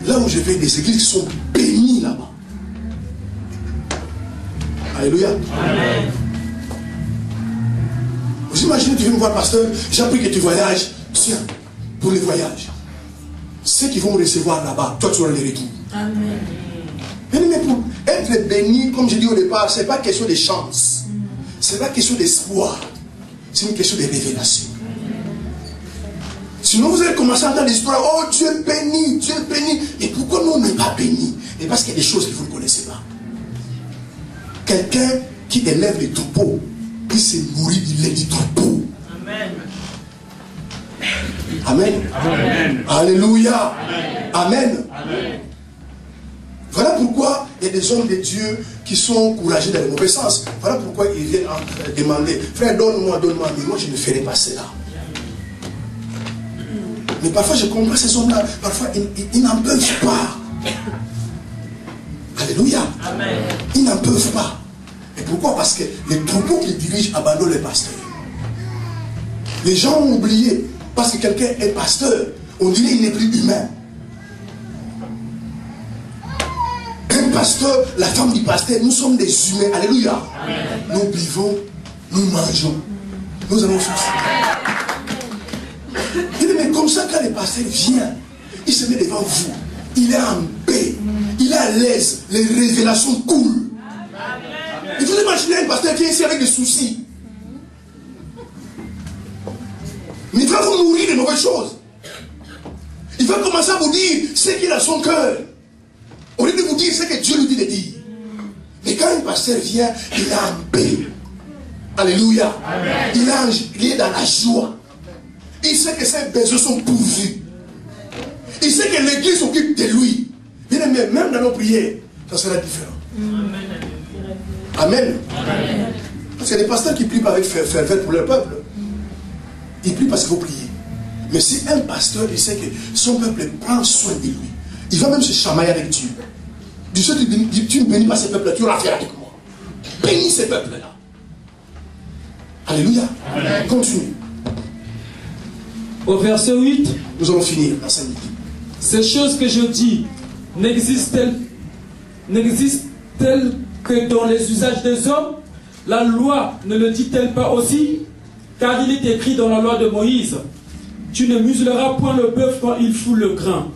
B: là où je vais, des églises qui sont bénies là-bas. Alléluia. Amen. Vous imaginez, tu viens me voir, pasteur, j'ai appris que tu voyages. Tiens, pour les voyages, ceux qui vont recevoir là-bas, toi tu auras les retours. Amen. Mais pour être béni, comme je dis au départ, ce n'est pas question de chance. Ce n'est pas question d'espoir. C'est une question de révélation. Sinon vous allez commencer à entendre l'histoire. Oh, Dieu est béni, Dieu est béni. Mais pourquoi nous on n'est pas béni? Et parce qu'il y a des choses que vous ne connaissez pas. Quelqu'un qui élève les troupeaux, il se nourrit du lait du troupeau. Amen. Amen. Amen. Alléluia. Amen. Amen. Voilà pourquoi il y a des hommes de Dieu qui sont courageux dans le mauvais sens. Voilà pourquoi ils viennent demander, frère, donne-moi, donne-moi. Mais moi, je ne ferai pas cela. Mais parfois, je comprends ces hommes-là. Parfois, ils n'en peuvent pas. Alléluia. Amen. Ils n'en peuvent pas. Et pourquoi? Parce que les troupeaux qu'ils dirigent abandonnent les pasteurs. Les gens ont oublié. Parce que quelqu'un est pasteur, on dirait qu'il n'est plus humain. Un pasteur, la femme du pasteur, nous sommes des humains. Alléluia. Amen. Nous vivons, nous mangeons. Nous allons souffrir. Mais comme ça, quand le pasteur vient, il se met devant vous. Il est en paix. Il est à l'aise. Les révélations coulent. Et vous imaginez un pasteur qui est ici avec des soucis. Mais il va vous nourrir de mauvaises choses. Il va commencer à vous dire ce qu'il a à son cœur. Au lieu de vous dire ce que Dieu lui dit de dire. Mais quand un pasteur vient, il est en paix. Alléluia. Il est dans la joie. Il sait que ses besoins sont pourvus. Il sait que l'église s'occupe de lui. Bien aimé, même dans nos prières, ça sera différent. Amen. Parce qu'il y a des pasteurs qui prient pas avec ferveur pour leur peuple. Ils prient parce qu'il faut prier. Mais si un pasteur, il sait que son peuple prend soin de lui, il va même se chamailler avec Dieu. Dieu sait que tu ne bénis pas ces peuples-là, tu auras affaire avec moi. Bénis ces peuples-là. Alléluia. Amen. Continue.
E: Au verset 8,
B: nous allons finir la 5 minutes.
E: Ces choses que je dis n'existent-elles que dans les usages des hommes? La loi ne le dit-elle pas aussi? Car il est écrit dans la loi de Moïse: tu ne museleras point le bœuf quand il fout le grain.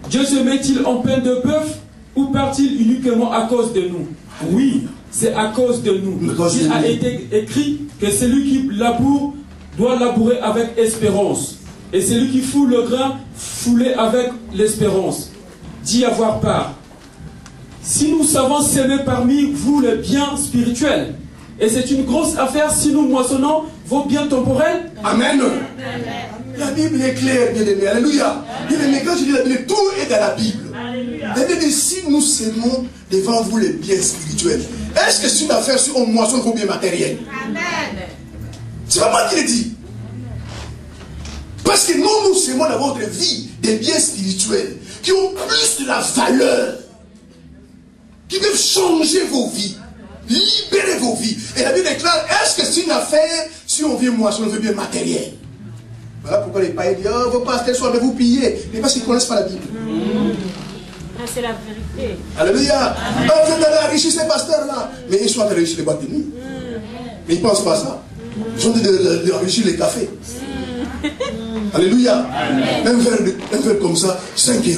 E: Dieu se met-il en peine de bœuf ou part-il uniquement à cause de nous? Oui, c'est à cause de nous. Il a été écrit que celui qui laboure doit labourer avec espérance. Et celui qui fout le grain, foulé avec l'espérance. D'y avoir part. Si nous savons s'aimer parmi vous le bien spirituel, et c'est une grosse affaire si nous moissonnons vos biens temporels.
B: Amen. La Bible est claire, bien aimé. Alléluia. Bien aimé, quand je dis la Bible, tout est dans la Bible. La Bible dit, si nous s'aimons devant vous les biens spirituels, est-ce que c'est une affaire si on moissonne vos biens matériels? Amen. C'est pas moi qui le dis. Parce que nous s'aimons dans votre vie des biens spirituels qui ont plus de la valeur, qui peuvent changer vos vies, libérer vos vies. Et la Bible déclare, est-ce que c'est une affaire si on vient moissonner vos biens matériels? Voilà pourquoi les païens disent, oh, vos pasteurs sont de vous piller. Mais parce qu'ils ne connaissent pas la Bible.
C: C'est la vérité.
B: Alléluia. On veut d'aller enrichir ces pasteurs-là. Mais ils sont en train d'enrichir les boîtes de nuit. Mais ils ne pensent pas à ça. Ils sont en train d'enrichir les cafés. Alléluia. Un verre comme ça, 5 €.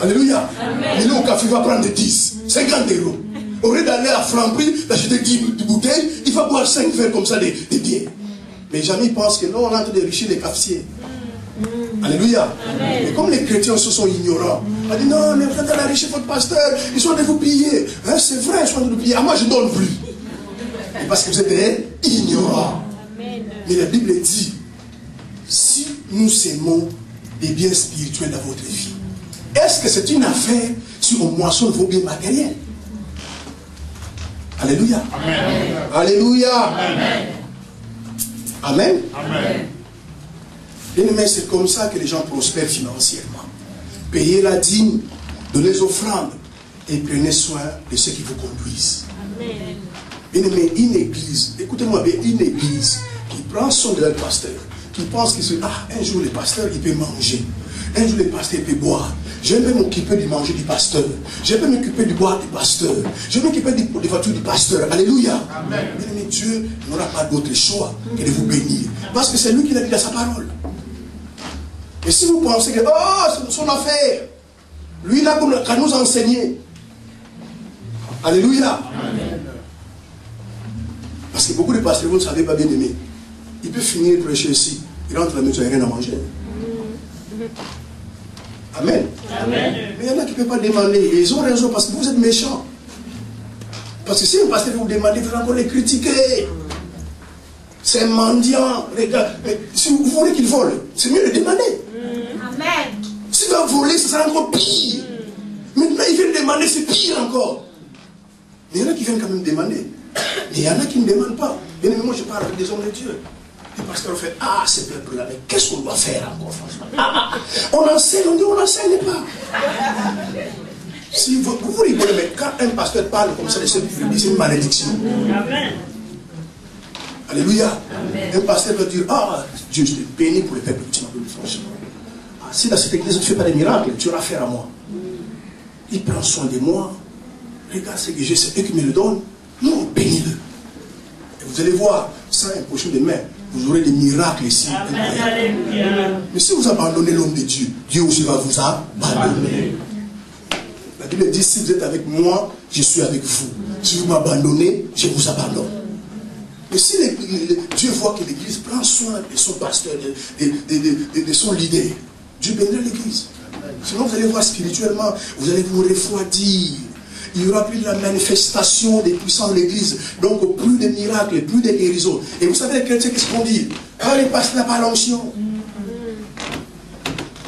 B: Alléluia. Mais là, au café, il va prendre 10, 50 €. Au lieu d'aller à Franprix, d'acheter 10 bouteilles, il va boire 5 verres comme ça de bière. Mais jamais il pense que non, on est en train d'enrichir les cafetiers. Alléluia. Mais comme les chrétiens sont ignorants, on dit non, mais vous êtes allé enrichir votre pasteur, ils sont en train de vous piller. Hein, c'est vrai, ils sont en train de vous piller. Ah, moi, je ne donne plus. Et parce que vous êtes ignorants. Mais la Bible dit, si nous aimons des biens spirituels dans votre vie, est-ce que c'est une affaire si on moissonne vos biens matériels? Alléluia. Amen. Alléluia. Amen. Amen. Amen. Bien aimé, c'est comme ça que les gens prospèrent financièrement. Payez la dîme, donnez les offrandes et prenez soin de ceux qui vous conduisent. Amen. Bien aimé, une église, écoutez-moi bien, une église qui prend soin de leur pasteur, qui pense que un jour le pasteur il peut manger, un jour le pasteur il peut boire. Je vais m'occuper du manger du pasteur. Je vais m'occuper du boire du pasteur. Je vais m'occuper des voitures du pasteur. Alléluia. Amen. Mais Dieu n'aura pas d'autre choix que de vous bénir. Parce que c'est lui qui l'a dit dans sa parole. Et si vous pensez que c'est son affaire, lui n'a qu'à nous enseigner. Alléluia. Amen. Parce que beaucoup de pasteurs, vous ne savez pas bien aimer. Il peut finir prêcher ici. Il rentre à la maison, il n'y a rien à manger. Amen. Amen. Mais il y en a qui ne peuvent pas demander. Et ils ont raison parce que vous êtes méchants. Parce que si un pasteur vous demande, il faut encore les critiquer. C'est un mendiant. Regarde. Mais si vous voulez qu'il vole, c'est mieux de demander. Amen. S'il va voler, ça sera encore pire. Maintenant, il vient demander, c'est pire encore. Mais il y en a qui viennent quand même demander. Mais il y en a qui ne demandent pas. Bien évidemment, moi, je parle avec des hommes de Dieu. Et parce qu'on fait, ce peuple-là, mais qu'est-ce qu'on doit faire encore, franchement? On enseigne, on dit, on n'enseigne pas. Si vous rigolez, mais quand un pasteur parle comme ça, c'est une malédiction. Amen. Alléluia. Amen. Un pasteur peut dire, Dieu, je te bénis pour le peuple que tu m'as donné, franchement. Si dans cette église, tu ne fais pas des miracles, tu auras affaire à moi. Il prend soin de moi. Regarde ce que j'ai, c'est eux qui me le donnent. Non, bénis-le. Et vous allez voir, sans un pochon de main, vous aurez des miracles ici. Amen. Mais si vous abandonnez l'homme de Dieu, Dieu aussi va vous abandonner. La Bible dit, si vous êtes avec moi, je suis avec vous. Si vous m'abandonnez, je vous abandonne. Mais si Dieu voit que l'église prend soin de son pasteur, de son leader, Dieu bénira l'église. Sinon, vous allez voir spirituellement, vous allez vous refroidir. il y aura plus de la manifestation des puissances de l'église. Donc plus de miracles, plus de guérisons. Et vous savez les chrétiens, qu'est-ce qu'on dit? Ah, les pasteurs n'ont pas l'onction.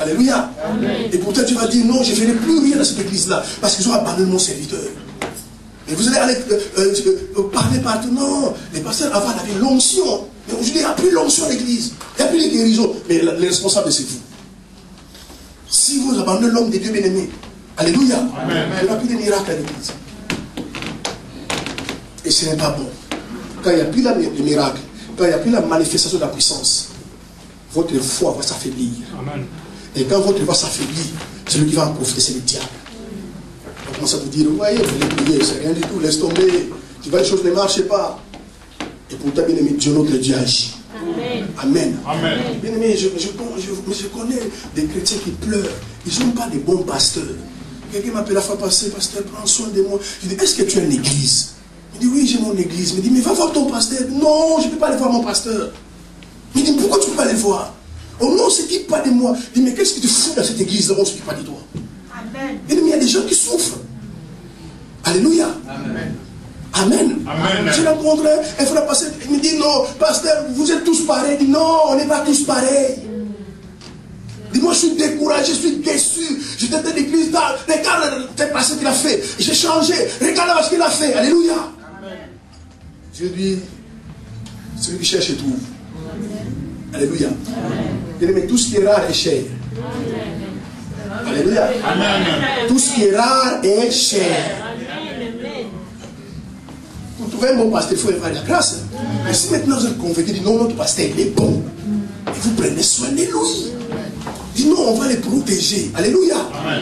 B: Alléluia. Et pourtant tu vas dire non, je ne ferai plus rien dans cette église-là. Parce qu'ils ont abandonné mon serviteur. Et vous allez aller parler partout. Non, les pasteurs avant avaient l'onction. Mais aujourd'hui, il n'y a plus l'onction à l'église. Il n'y a plus les guérisons. Mais les responsables, c'est vous. Si vous abandonnez l'homme des dieux bien-aimés, alléluia, il n'y aura plus de miracles à l'église. Et ce n'est pas bon. Quand il n'y a plus de miracles, quand il n'y a plus la manifestation de la puissance, votre foi va s'affaiblir. Et quand votre foi s'affaiblit, celui qui va en profiter, c'est le diable. On commence à vous dire, vous voyez, vous allez prier, c'est rien du tout, laisse tomber. Tu vois, les choses ne marchent pas. Et pourtant, bien aimé, Dieu, notre Dieu agit. Amen. Bien aimé, je connais des chrétiens qui pleurent. Ils n'ont pas de bons pasteurs. Quelqu'un m'appelle la fois passée, pasteur, prends soin de moi. Je dis, est-ce que tu as une église? Il dit, oui, j'ai mon église. Il me dit, mais va voir ton pasteur. Non, je ne peux pas aller voir mon pasteur. Il dit, pourquoi tu ne peux pas aller voir? Oh non, ne s'occupe pas de moi. Il dit, mais qu'est-ce que tu fous dans cette église-là? On ne s'occupe pas de toi. Il dit, mais il y a des gens qui souffrent. Alléluia. Amen. Je rencontre un frère pasteur, il me dit, non, pasteur, vous êtes tous pareils. Il dit, non, on n'est pas tous pareils. Il dit, moi je suis découragé, je suis déçu. J'étais dans l'église, regarde le pasteur qu'il a fait. J'ai changé, regarde ce qu'il a fait. Alléluia. Je lui dis, celui qui cherche trouve. Alléluia. Mais tout ce qui est rare est cher. Alléluia. Tout ce qui est rare est cher. Pour trouver un bon pasteur, il faut avoir la grâce. Mais si maintenant vous êtes convaincu, dit non, notre pasteur il est bon, et vous prenez soin de lui. Dit non, on va les protéger. Alléluia.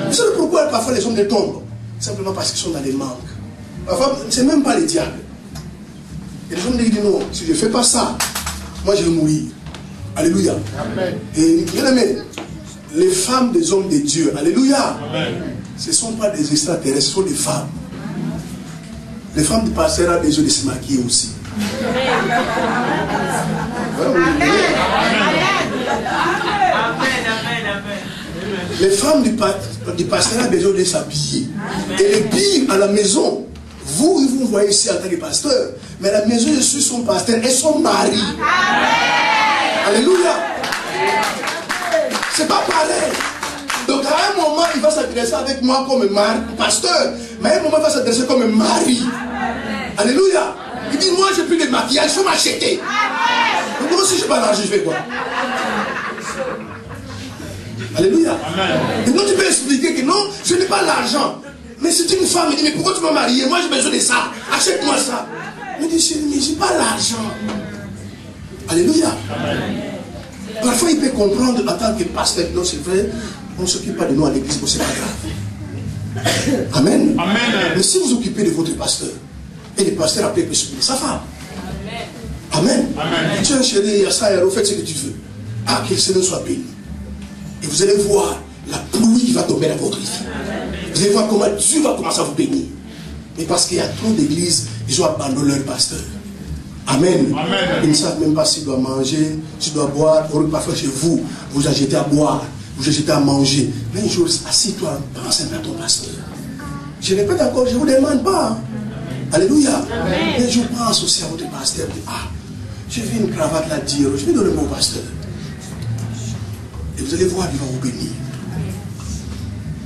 B: Vous savez pourquoi parfois les hommes les tombent? Simplement parce qu'ils sont dans des manques. Parfois, ce n'est même pas les diables. Et les hommes disent non, si je ne fais pas ça, moi je vais mourir. Alléluia. Et bien aimé, les femmes des hommes de Dieu, alléluia, ce ne sont pas des extraterrestres, ce sont des femmes. Les femmes du pasteur ont besoin de se maquiller aussi. Les femmes du pasteur ont besoin de s'habiller. Et le pire, à la maison, vous me voyez ici en tant que pasteur, mais à la maison, je suis son pasteur et son mari. Alléluia. C'est pas pareil. Donc à un moment, il va s'adresser avec moi comme pasteur, mais à un moment, il va s'adresser comme mari. Alléluia. Il dit, moi, j'ai plus de maquillage, il faut m'acheter. Donc moi, si je n'ai pas l'argent, je fais quoi? Alléluia. Et donc tu peux expliquer que non, je n'ai pas l'argent. Mais c'est une femme, il dit, mais pourquoi tu m'as marié? Moi, j'ai besoin de ça. Achète-moi ça. Il dit, chérie, mais je n'ai pas l'argent. Alléluia. Parfois, il peut comprendre en tant que pasteur, non, c'est vrai, on ne s'occupe pas de nous à l'église, c'est pas grave. Amen. Mais si vous occupez de votre pasteur, et le pasteur après peut s'occuper de sa femme. Amen. Tiens, chérie, il y a ça, faites ce que tu veux. Ah, que le Seigneur soit béni. Et vous allez voir la pluie qui va tomber dans votre vie. Vous allez voir comment Dieu va commencer à vous bénir. Mais parce qu'il y a trop d'églises, ils ont abandonné leur pasteur. Amen. Ils ne savent même pas s'ils doivent manger, s'ils doivent boire. Parfois chez vous, vous achetez à boire, vous achetez à manger. Mais un jour, assis-toi, pense à ton pasteur. Je répète encore, je ne vous demande pas. Alléluia. Mais je pense aussi à votre pasteur. Ah, j'ai vu une cravate là dire, je vais donner mon pasteur. Et vous allez voir, il va vous bénir.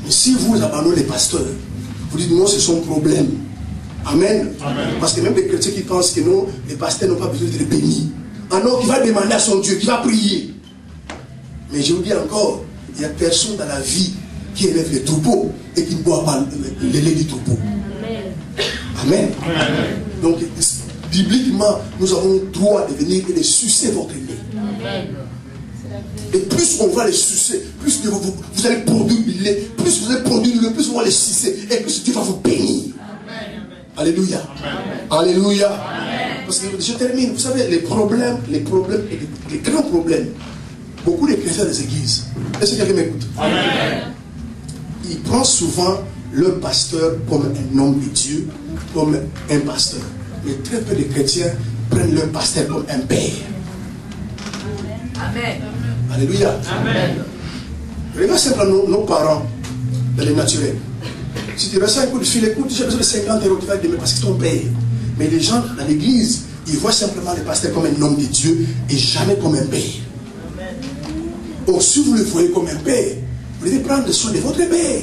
B: Mais si vous abandonnez les pasteurs, vous dites non, c'est son problème. Amen. Parce que même les chrétiens qui pensent que non, les pasteurs n'ont pas besoin de les bénir. Ah non, qui va demander à son Dieu, qui va prier. Mais je vous dis encore, il n'y a personne dans la vie qui élève les troupeaux et qui ne boit pas le lait du troupeau. Amen. Donc, bibliquement, nous avons le droit de venir et de sucer votre lait. Et plus on va les sucer, plus vous allez produire du lait, plus vous allez produire du lait, plus on va les sucer, et plus Dieu va vous bénir. Alléluia. Alléluia. Parce que je termine, vous savez, les problèmes, les grands problèmes, beaucoup de chrétiens des églises, est-ce que quelqu'un m'écoute? Ils prennent souvent leur pasteur comme un homme de Dieu, comme un pasteur. Mais très peu de chrétiens prennent leur pasteur comme un père.
A: Amen.
B: Alléluia. Amen. Regarde simplement nos parents dans les naturels. Si tu reçois un coup de fil, écoute, j'ai besoin de 50 euros, tu vas te demander parce que c'est ton père. Mais les gens dans l'église, ils voient simplement le pasteur comme un homme de Dieu et jamais comme un père. Or, si vous le voyez comme un père, vous devez prendre soin de votre père.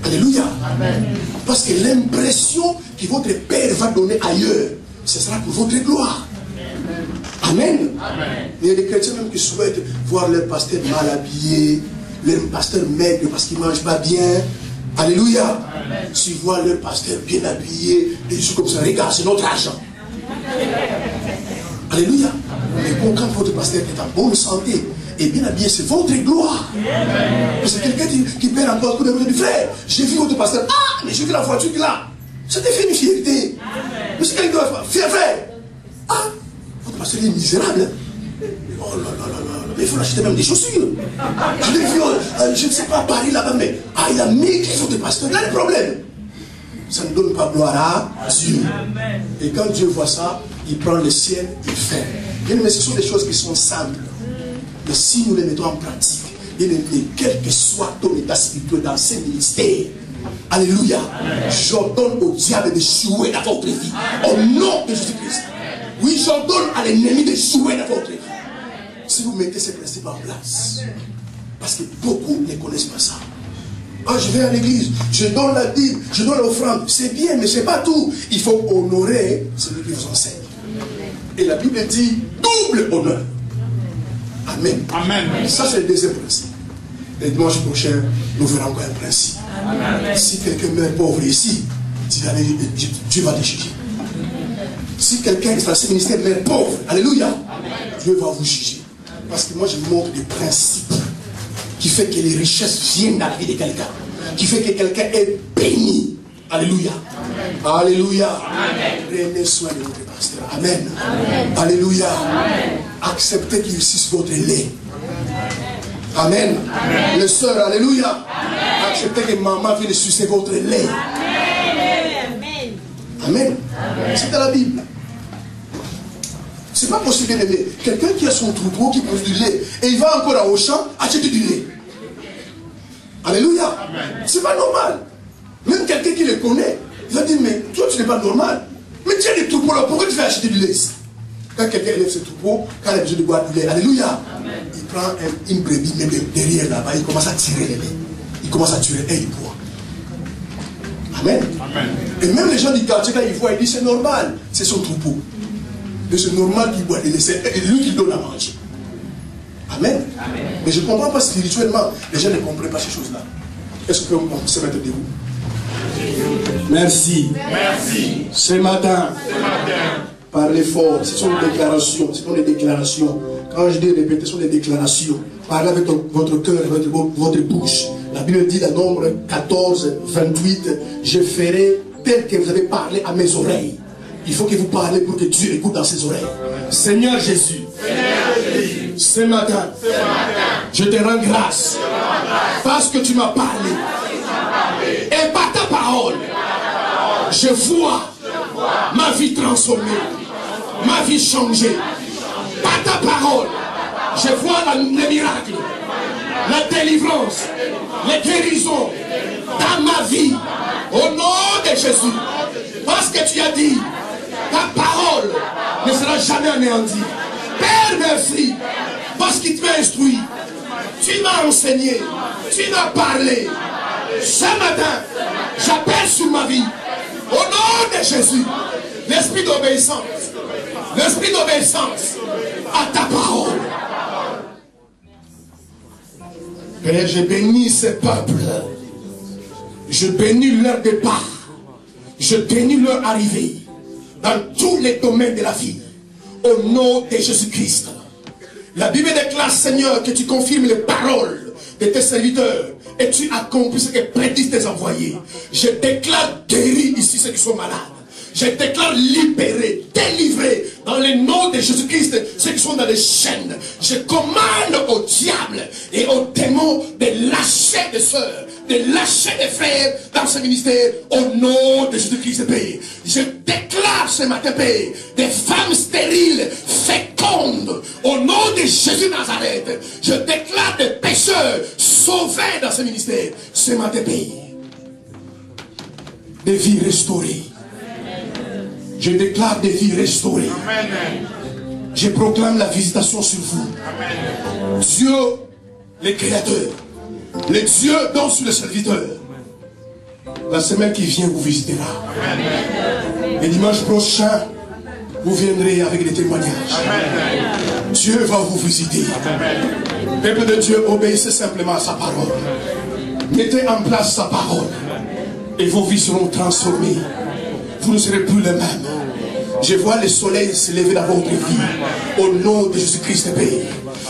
B: Alléluia. Parce que l'impression que votre père va donner ailleurs, ce sera pour votre gloire. Amen. Il y a des chrétiens même qui souhaitent voir leur pasteur mal habillé, leur pasteur maigre parce qu'il ne mange pas bien. Alléluia. S'ils voient leur pasteur bien habillé, des choses comme ça, regarde, c'est notre argent. Alléluia. Mais bon, quand votre pasteur est en bonne santé et bien habillé, c'est votre gloire. Parce que quelqu'un qui perd encore un coup de main du frère, j'ai vu votre pasteur, ah, mais j'ai vu la voiture qu'il a. Ça te fait une fierté. Mais c'est quelqu'un qui doit faire, frère. Ah, votre pasteur est misérable. Oh là là là là, mais il faut acheter même des chaussures. Je l'ai vu, je ne sais pas, à Paris là-bas, mais ah, il a maigri votre pasteur. Il a des problèmes. Ça ne donne pas gloire à Dieu. Et quand Dieu voit ça, il prend le ciel, il fait. Mais ce sont des choses qui sont simples. Mais si nous les mettons en pratique, quel que soit ton état spirituel dans ces ministères, alléluia, j'ordonne au diable de jouer dans votre vie. Au nom de Jésus-Christ. Oui, j'ordonne à l'ennemi de jouer dans votre vie. Si vous mettez ces principes en place. Parce que beaucoup ne connaissent pas ça. Ah, je vais à l'église, je donne la Bible, je donne l'offrande. C'est bien, mais ce n'est pas tout. Il faut honorer celui qui vous enseigne. Et la Bible dit double honneur. Amen. Amen. Ça, c'est le deuxième principe. Et dimanche prochain, nous verrons encore un principe. Amen. Si quelqu'un meurt pauvre ici, Dieu va te juger. Si quelqu'un est dans ce ministère meurt pauvre, alléluia, amen, Dieu va vous juger. Parce que moi, je vous montre des principes qui fait que les richesses viennent dans la vie de quelqu'un, qui fait que quelqu'un est béni. Alléluia. Amen. Alléluia. Amen. Prenez soin de votre pasteur. Amen. Amen. Alléluia. Amen. Acceptez qu'il suce votre lait. Amen. Amen. Les sœurs, alléluia. Amen. Acceptez que maman vienne sucer votre lait. Amen. Amen. Amen. C'est dans la Bible. C'est pas possible d'aimer quelqu'un qui a son troupeau, qui produit du lait, et il va encore au champ acheter du lait. Alléluia. C'est pas normal. Même quelqu'un qui le connaît, il va dire, mais toi tu n'es pas normal. Mais tu as des troupeaux là, pourquoi tu vas acheter du lait ici? Quand quelqu'un élève ses troupeaux, quand il a besoin de boire du lait, alléluia, il prend une brebis, mais derrière là-bas, il commence à tirer le lait. Il commence à tirer et il boit. Amen. Amen. Et même les gens du quartier, quand ils voient, ils disent, c'est normal, c'est son troupeau. Mais c'est normal qu'il boit du lait, c'est lui qui donne à manger. Amen. Amen. Mais je ne comprends pas spirituellement, les gens ne comprennent pas ces choses-là. Est-ce qu'on peut se mettre debout? Merci. Merci. Ce matin, parlez fort. Ce sont des déclarations. Ce sont des déclarations. Quand je dis répéter, ce sont des déclarations. Parlez avec votre cœur, avec votre bouche. La Bible dit dans Nombre 14, 28, je ferai tel que vous avez parlé à mes oreilles. Il faut que vous parlez pour que Dieu écoute dans ses oreilles. Seigneur Jésus, ce matin, je te rends grâce parce que tu m'as parlé. Et par ta parole, je vois ma vie transformée, ma vie changée. Par ta parole, je vois les miracles, la délivrance, les guérisons dans ma vie. Au nom de Jésus. Parce que tu as dit, ta parole ne sera jamais anéantie. Père, merci. Parce qu'il t'a instruit. Tu m'as enseigné. Tu m'as parlé. Ce matin, j'appelle sur ma vie, au nom de Jésus, l'esprit d'obéissance. L'esprit d'obéissance à ta parole. Père, je bénis ce peuple. Je bénis leur départ. Je bénis leur arrivée dans tous les domaines de la vie. Au nom de Jésus-Christ. La Bible déclare, Seigneur, que tu confirmes les paroles de tes serviteurs et tu accomplis ce que prédisent tes envoyés. Je déclare guéris ici ceux qui sont malades. Je déclare libérés, délivrés dans le nom de Jésus-Christ ceux qui sont dans les chaînes. Je commande au diable et aux démons de lâcher des sœurs, de lâcher des frères dans ce ministère au nom de Jésus-Christ, Père. Je déclare ce matin, Père, des femmes stériles, fécondes, au nom de Jésus de Nazareth. Je déclare des pécheurs sauvés dans ce ministère ce matin, Père. des vies restaurées. Je déclare des vies restaurées. Je proclame la visitation sur vous. Dieu, le Créateur, le Dieu dont sur le serviteur, la semaine qui vient vous visitera. Et dimanche prochain, vous viendrez avec des témoignages. Dieu va vous visiter. Peuple de Dieu, obéissez simplement à sa parole. Mettez en place sa parole. Et vos vies seront transformées. Vous ne serez plus les mêmes. Je vois le soleil se lever dans votre vie. Au nom de Jésus-Christ, Père.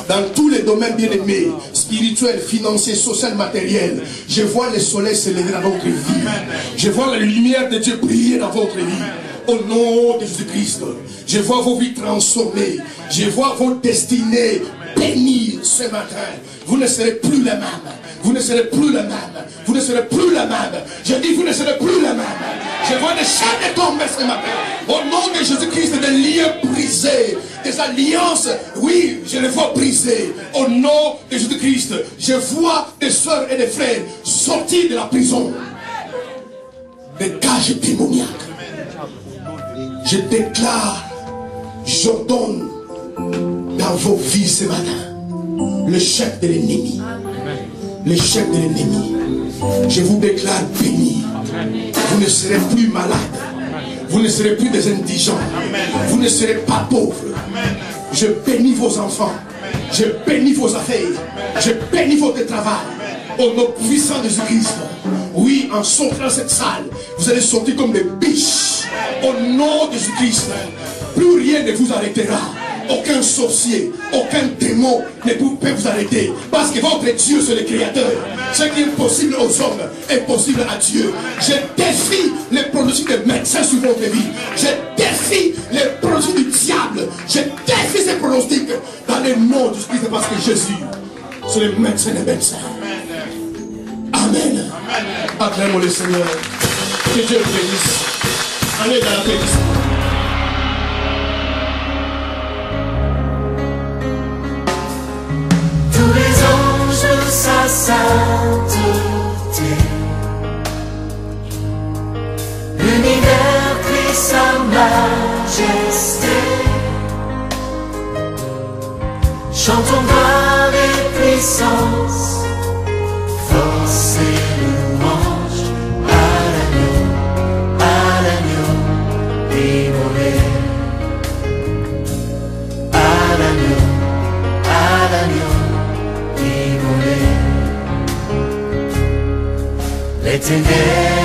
B: Dans tous les domaines bien-aimés, spirituels, financiers, social, matériels, je vois le soleil se lever dans votre vie. Je vois la lumière de Dieu briller dans votre vie. Au nom de Jésus-Christ, je vois vos vies transformées. Je vois vos destinées bénies ce matin. Vous ne serez plus les mêmes. Vous ne serez plus les mêmes. Vous ne serez plus les mêmes. Je dis, vous ne serez plus les mêmes. Je vois des chaînes tomber ce matin. Au nom de Jésus-Christ, des liens brisés. Des alliances, oui, je les vois brisées. Au nom de Jésus-Christ, je vois des soeurs et des frères sortis de la prison. Des cages démoniaques. Je déclare, j'ordonne dans vos vies ce matin le chef de l'ennemi. Le chef de l'ennemi. Je vous déclare béni. Vous ne serez plus malade. Vous ne serez plus des indigents. Vous ne serez pas pauvres. Je bénis vos enfants. Je bénis vos affaires. Je bénis votre travail. Au nom puissant de Jésus-Christ. Oui, en sortant de cette salle, vous allez sortir comme des biches. Au nom de Jésus-Christ. Plus rien ne vous arrêtera. Aucun sorcier, aucun démon ne peut vous arrêter. Parce que votre Dieu, c'est le Créateur. Ce qui est possible aux hommes est possible à Dieu. Je défie les pronostics des médecins sur votre vie. Je défie les pronostics du diable. Je défie ces pronostics dans le nom de Jésus-Christ. Parce que Jésus, c'est le médecin des médecins. Amen. Acclamons le Seigneur. Que Dieu bénisse. Allez dans la bénédiction.
A: Tous les anges de sa sainteté, l'univers crie sa majesté. Chantons gloire et puissance, force et louange à l'agneau immolé, à l'agneau immolé. Les ténèbres